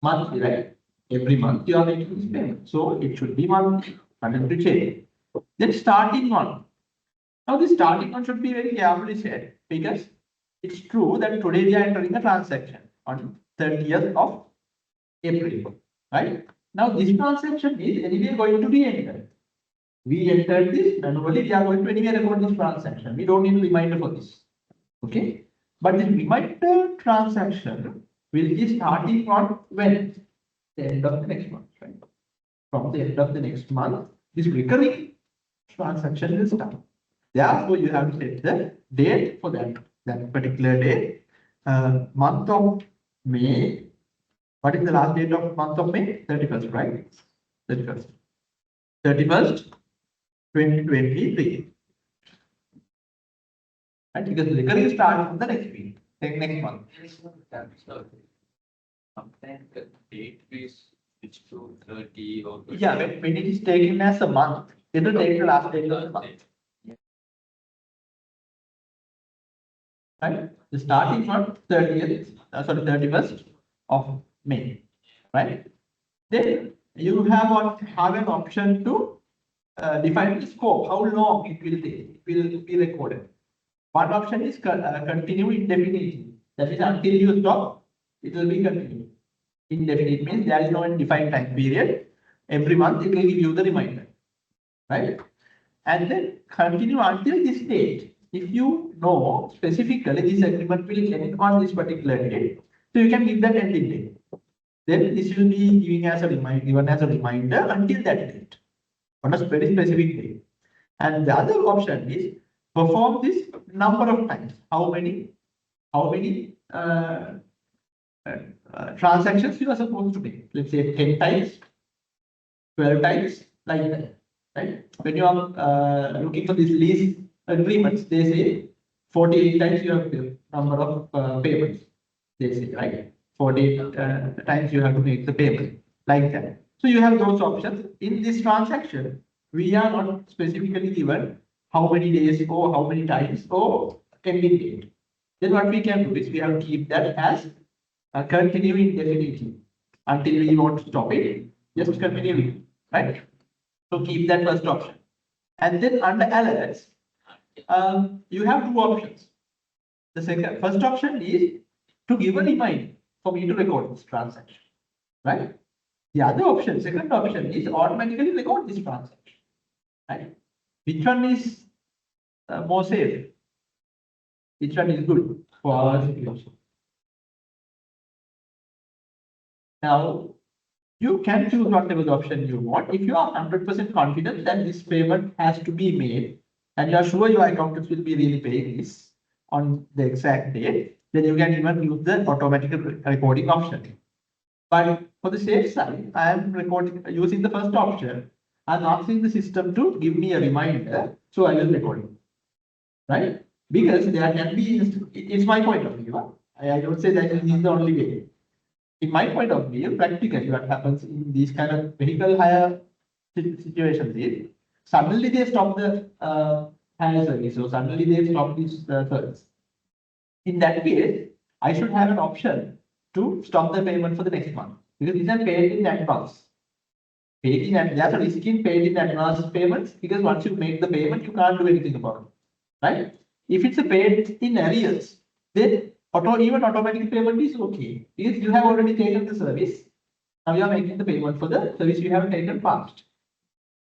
Monthly, right? Every month you are making this payment. So it should be monthly. Nothing to change. Then starting one. Now the starting one should be very carefully said, because it's true that today we are entering a transaction on 30th of April, right? Now this transaction is anyway going to be entered. We entered this manually, we are going to anyway record this transaction. We don't need a reminder for this. Okay. But the reminder transaction will be starting on when? The end of the next month, right? From the end of the next month, this recurring transaction will start. Therefore, you have to set the date for that particular day. Month of May. What is the last date of month of May? 31st, right? 31st. 31st, 2023. Right? Because the recurring starts from the next week, next month. Sometimes the date is switched to 30 or 20. Yeah, when it is taken as a month, it will take the last date of the month. Right? The starting from 31st of May, right? Then you have an option to define the scope, how long it will take, it will be recorded. One option is continue indefinitely. That is until you stop, it will be continued. Indefinite means there is no defined time period. Every month it will give you the reminder, right? And then continue until this date. If you know specifically this agreement will end on this particular date, so you can give that ending date. Then this will be given as a reminder until that date, on a very specific date. And the other option is perform this number of times. How many transactions you are supposed to make? Let's say 10 times, 12 times, like that. Right? When you are looking for these lease agreements, they say 48 times you have the number of payments. They say, right? 48 times you have to make the payment, like that. So you have those options. In this transaction, we are not specifically given how many days or how many times or ending date. Then what we can do is we have to keep that as continuing indefinitely until we want to stop it. Just continuing, right? So keep that first option. And then under alerts, you have two options. The first option is to give a reminder for me to record this transaction, right? The other option, second option, is automatically record this transaction, right? Which one is more safe? Which one is good for our situation? Now, you can choose whatever the option you want. If you are 100% confident that this payment has to be made and you are sure your accountants will be really paying this on the exact date, then you can even use the automatic recording option. But for the safe side, I am recording using the first option. I'm asking the system to give me a reminder, so I will record it. Right? Because there can be, it's my point of view. I don't say that this is the only way. In my point of view, practically what happens in these kind of vehicle hire situations is suddenly they stop the hire service, or suddenly they stop this service. In that case, I should have an option to stop the payment for the next month because these are paid in advance. Paid in and there's a risk in paid in advance payments because once you make the payment, you can't do anything about it, right? If it's a paid in arrears, then even automatic payment is okay because you have already taken the service. Now you are making the payment for the service you have taken past,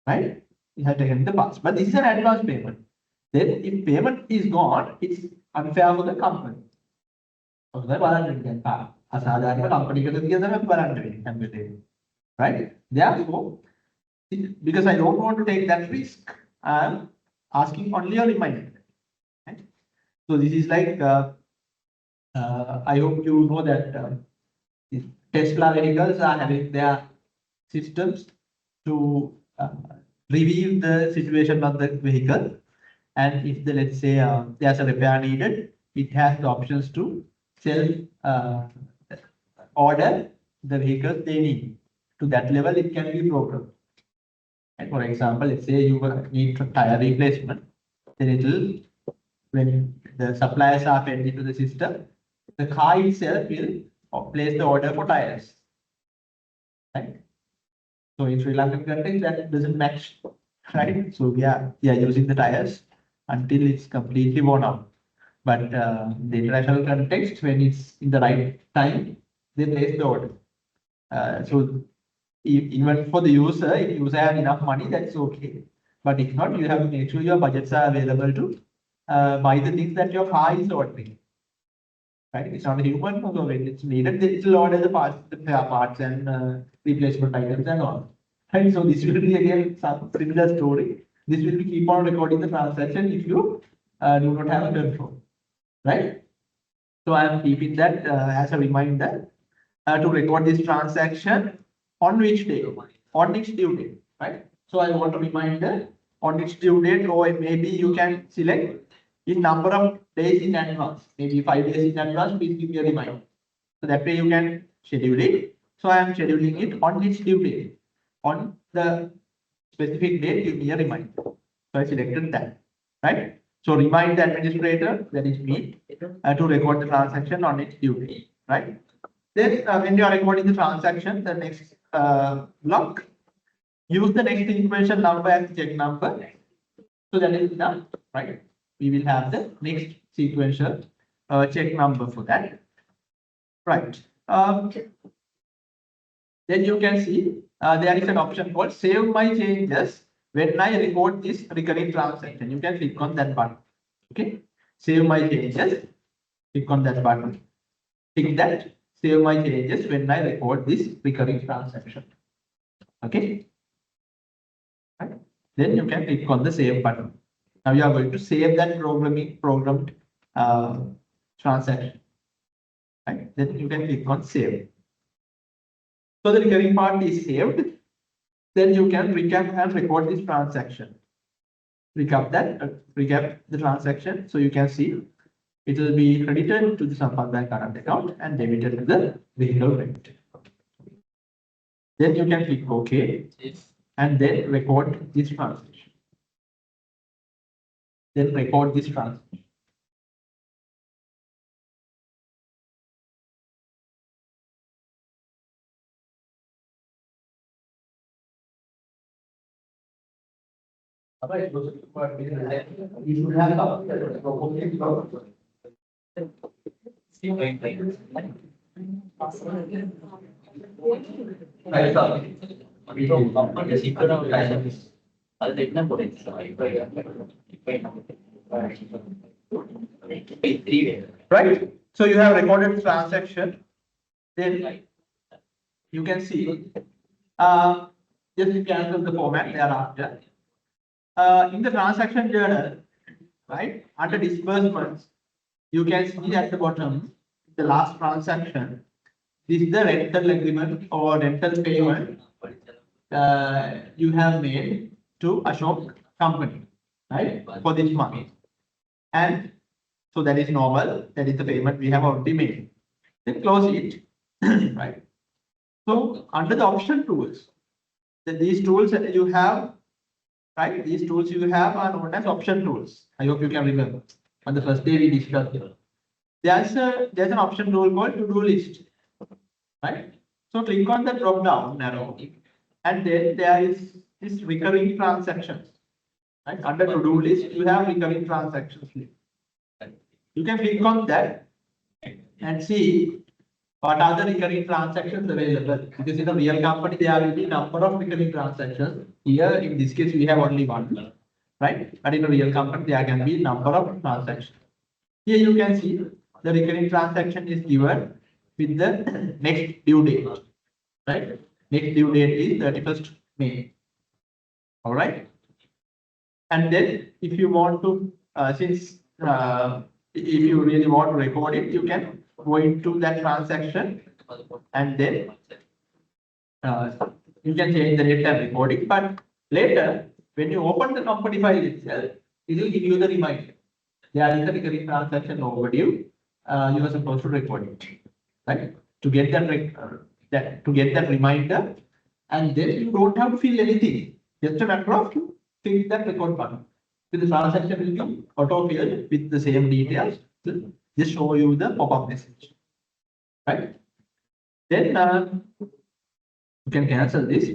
right? You have taken in the past, but this is an advance payment. Then if payment is gone, it's unfair for the company. හොඳයි බලන්න දැන් අසාධාරණ කම්පැනිකට දිග තමයි අපි බලන්න වෙන්නේ හැම වෙලේම. Right? Therefore, because I don't want to take that risk, I'm asking only a reminder. Right? So this is like I hope you know that Tesla vehicles are having their systems to review the situation of the vehicle, and if the let's say there's a repair needed, it has the options to self order the vehicles they need. To that level, it can be programmed. And for example, let's say you need tire replacement, then it will, when the suppliers are fed into the system, the car itself will place the order for tires. Right? So in Sri Lankan context, that doesn't match, right? So we are using the tires until it's completely worn out. But the international context, when it's in the right time, they place the order. So even for the user, if user have enough money, that's okay. But if not, you have to make sure your budgets are available to buy the things that your car is ordering. Right? It's not a human, so when it's needed, it will order the parts and replacement items and all. Right? So this will be again some similar story. This will be keep on recording the transaction if you do not have a control. Right? So I am keeping that as a reminder to record this transaction on which day, on its due date, right? So I want a reminder on its due date, or maybe you can select in number of days in advance, maybe 5 days in advance, please give me a reminder. So that way you can schedule it. So I am scheduling it on its due date. On the specific date, give me a reminder. So I selected that, right? So remind the administrator, that is me, to record the transaction on its due date, right? Then when you are recording the transaction, the next block, use the next information number as check number. So that is enough, right? We will have the next sequential check number for that, right? Then you can see there is an option called save my changes when I record this recurring transaction. You can click on that button. Okay, save my changes. Click on that button. Click that. Save my changes when I record this recurring transaction. Okay. Right. Then you can click on the save button. Now you are going to save that programmed transaction. Right. Then you can click on save. So the recurring part is saved. Then you can recap and record this transaction. Recap the transaction. So you can see it will be credited to the Sampath Bank current account and debited to the vehicle rent. Then you can click OK and then record this transaction. Then record this transaction. You should have right? So you have recorded transaction. Then you can see Just cancel the format thereafter. In the transaction journal, right, under disbursements, you can see at the bottom, the last transaction, this is the rental agreement or rental payment you have made to Ashok company, right, for this month. And so that is normal, that is the payment we have already made. Then close it, right? So under the option tools, these tools that you have, right? These tools you have are known as option tools. I hope you can remember. On the first day we discussed it. There's an option tool called to-do list, right? So click on the drop down arrow, and then there is this recurring transactions, right? Under to-do list, you have recurring transactions list. You can click on that and see what are the recurring transactions available. Because in a real company, there will be number of recurring transactions. Here, in this case, we have only one, right? But in a real company, there can be number of transactions. Here you can see the recurring transaction is given with the next due date, right? Next due date is 31st May. All right. And then if you want to, if you really want to record it, you can go into that transaction and then you can change the date and record it. But later, when you open the company file itself, it will give you the reminder. There is a recurring transaction overdue. You are supposed to record it, right? To get that, to get that reminder, and then you don't have to fill anything. Just a matter of click that record button. So the transaction will be auto-filled with the same details. Just show you the pop-up message, right? Then you can cancel this.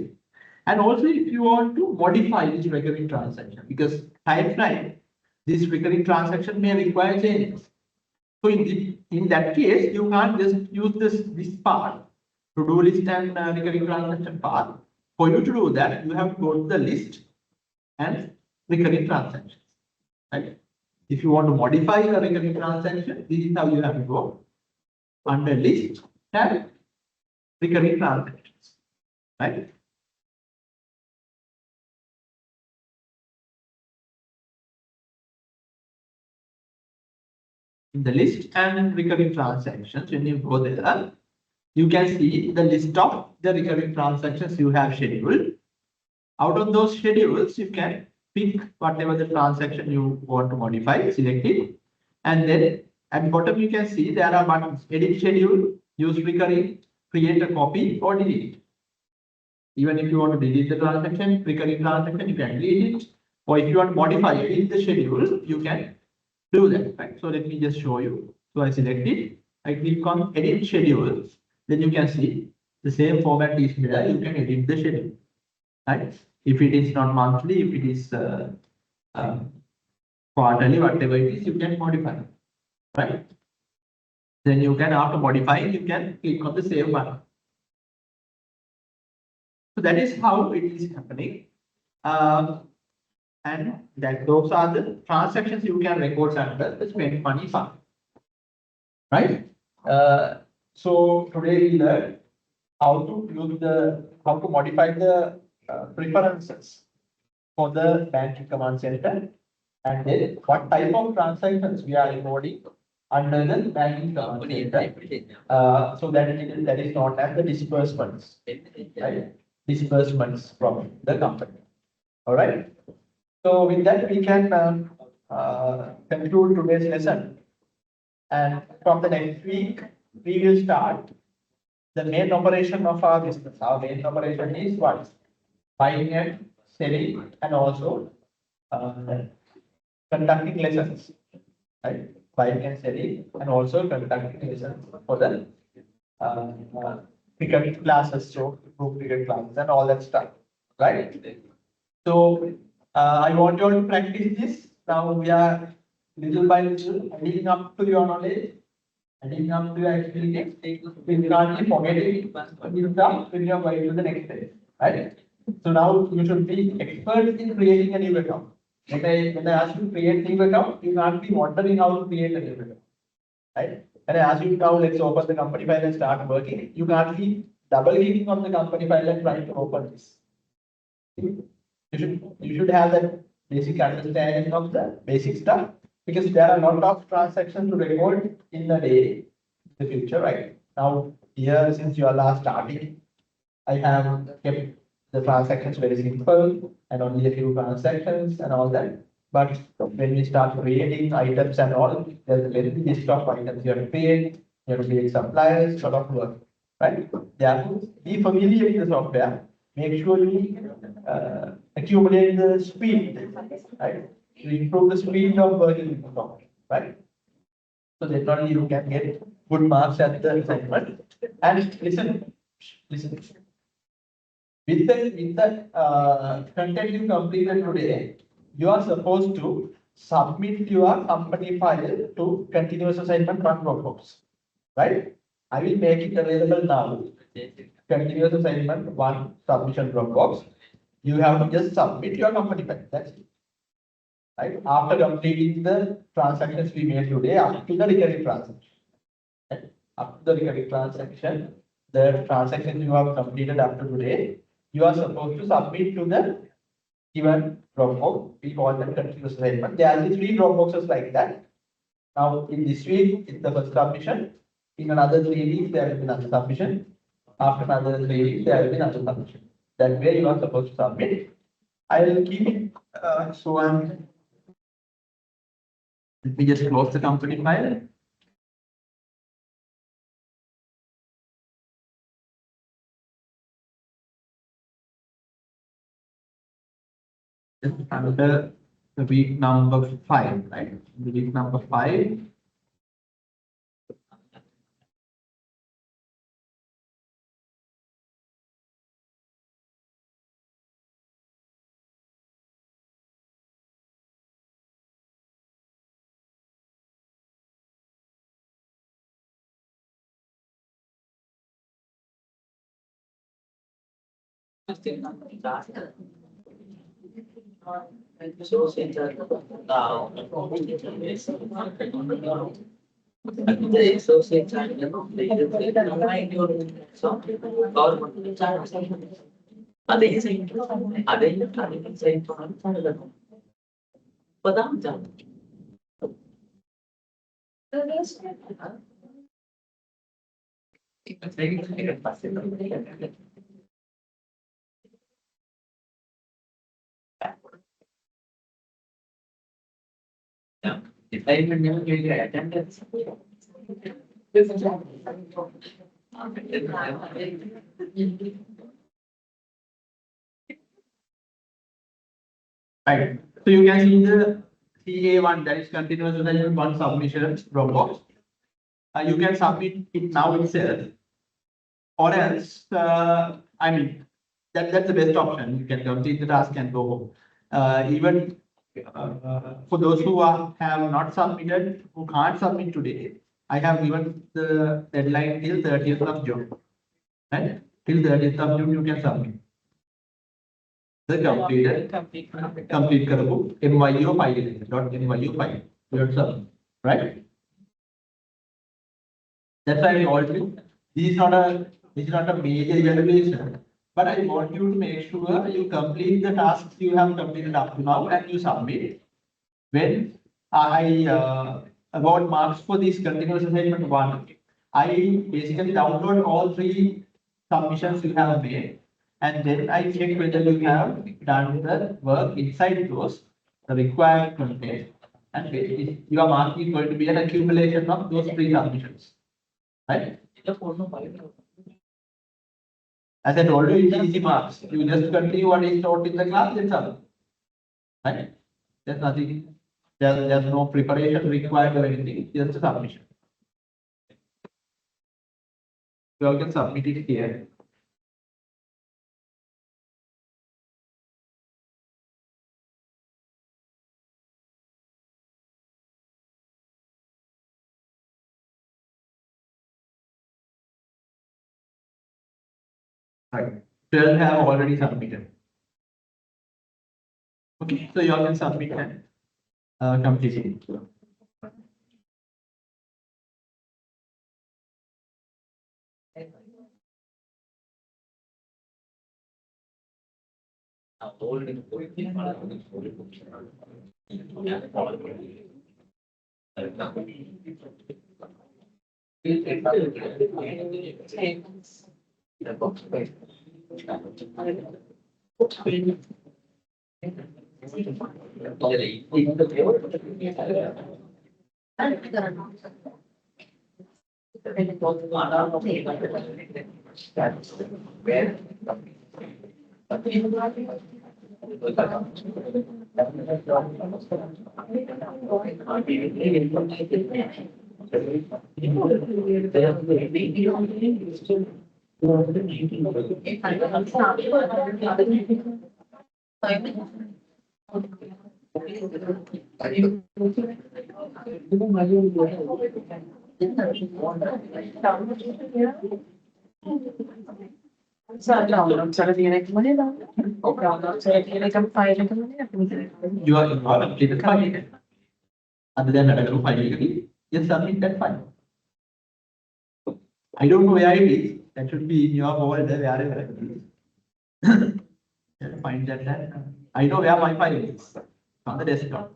And also, if you want to modify this recurring transaction, because time this recurring transaction may require changes. So in that case, you can't just use this part, to-do list and recurring transaction part. For you to do that, you have to go to the list and recurring transactions, right? If you want to modify a recurring transaction, this is how you have to go under list and recurring transactions, right? In the list and recurring transactions, when you go there, you can see the list of the recurring transactions you have scheduled. Out of those schedules, you can pick whatever the transaction you want to modify, select it, and then at the bottom you can see there are buttons: edit schedule, use recurring, create a copy, or delete it. Even if you want to delete the transaction, recurring transaction, you can delete it, or if you want to modify edit the schedule, you can do that, right? So let me just show you. So I select it, I click on edit schedule, then you can see the same format is there. You can edit the schedule, right? If it is not monthly, if it is quarterly, whatever it is, you can modify, right? Then you can, after modifying, you can click on the save button. So that is how it is happening. And that those are the transactions you can record under the spend money fund, right? So today we learned how to modify the preferences for the banking command center, and then what type of transactions we are recording under the banking command center. So that is known as the disbursements, right? Disbursements from the company. All right. So with that, we can conclude today's lesson. And from the next week, we will start the main operation of our business. Our main operation is what? Buying and selling, and also conducting lessons, right? Buying and selling, and also conducting lessons for the cricket classes, so group cricket classes, and all that stuff, right? So I want you all to practice this. Now we are little by little adding up to your knowledge, adding up to your experience. We can't be forgetting stuff when you are going to the next stage, right? So now you should be experts in creating a new account. When I ask you to create a new account, you can't be wondering how to create a new account, right? And I ask you now, let's open the company file and start working. You can't be double clicking on the company file and trying to open this. You should have that basic understanding of the basic stuff, because there are a lot of transactions to record in the day, in the future, right? Now, here, since you are last starting, I have kept the transactions very simple and only a few transactions and all that. But when we start creating items and all, there's a very list of items you have to create, you have to create suppliers, lot of work, right? Therefore, be familiar with the software. Make sure you accumulate the speed, right? To improve the speed of working with the software, right? So that only you can get good marks at the assignment. And listen. With the content you completed today, you are supposed to submit your company file to continuous assignment one Dropbox, right? I will make it available now. Continuous assignment one submission Dropbox. You have to just submit your company file. That's it. Right? After completing the transactions we made today, up to the recurring transaction. Right? Up to the recurring transaction, the transaction you have completed after today, you are supposed to submit to the given Dropbox. We call them continuous assignment. There are 3 Dropboxes like that. Now, in this week, it's the first submission. In another 3 weeks, there will be another submission. After another 3 weeks, there will be another submission. That way, you are supposed to submit. I will keep it so on. Let me just close the company file. Under the week number 5, right? The week number 5. If I even never get your attendance. Right. So you can see the CA1, that is continuous assignment one submission Dropbox. You can submit it now itself, or else I mean that's the best option. You can complete the task and go home. Even for those who have not submitted, who can't submit today, I have given the deadline till 30th of June. Right? Till 30th of June, you can submit. The complete karabu MYO file, not MYO file. You have to submit, right? That's why I told you this is not a major evaluation, but I want you to make sure you complete the tasks you have completed up to now and you submit. When I about marks for this continuous assignment 1, I basically download all 3 submissions you have made, and then I check whether you have done the work inside those the required content, and your mark is going to be an accumulation of those 3 submissions, right? As I told you, it's easy marks. You just continue what is taught in the class and submit, right? There's nothing. There's no preparation required or anything, just a submission. You can submit it here. Right. 12 have already submitted. Okay, so you all can submit and complete it. A whole in You are involved in the file. Other than that, file, yes, submit that file. I don't know where it is. That should be in your folder, wherever it is. Find that. I know where my file is. On the desktop.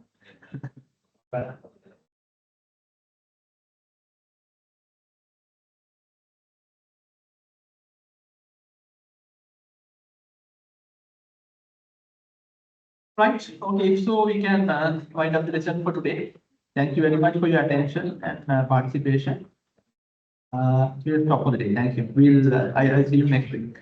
Right. Okay. So we can wind up the lesson for today. Thank you very much for your attention and participation. We'll stop for the day. Thank you. I'll see you next week.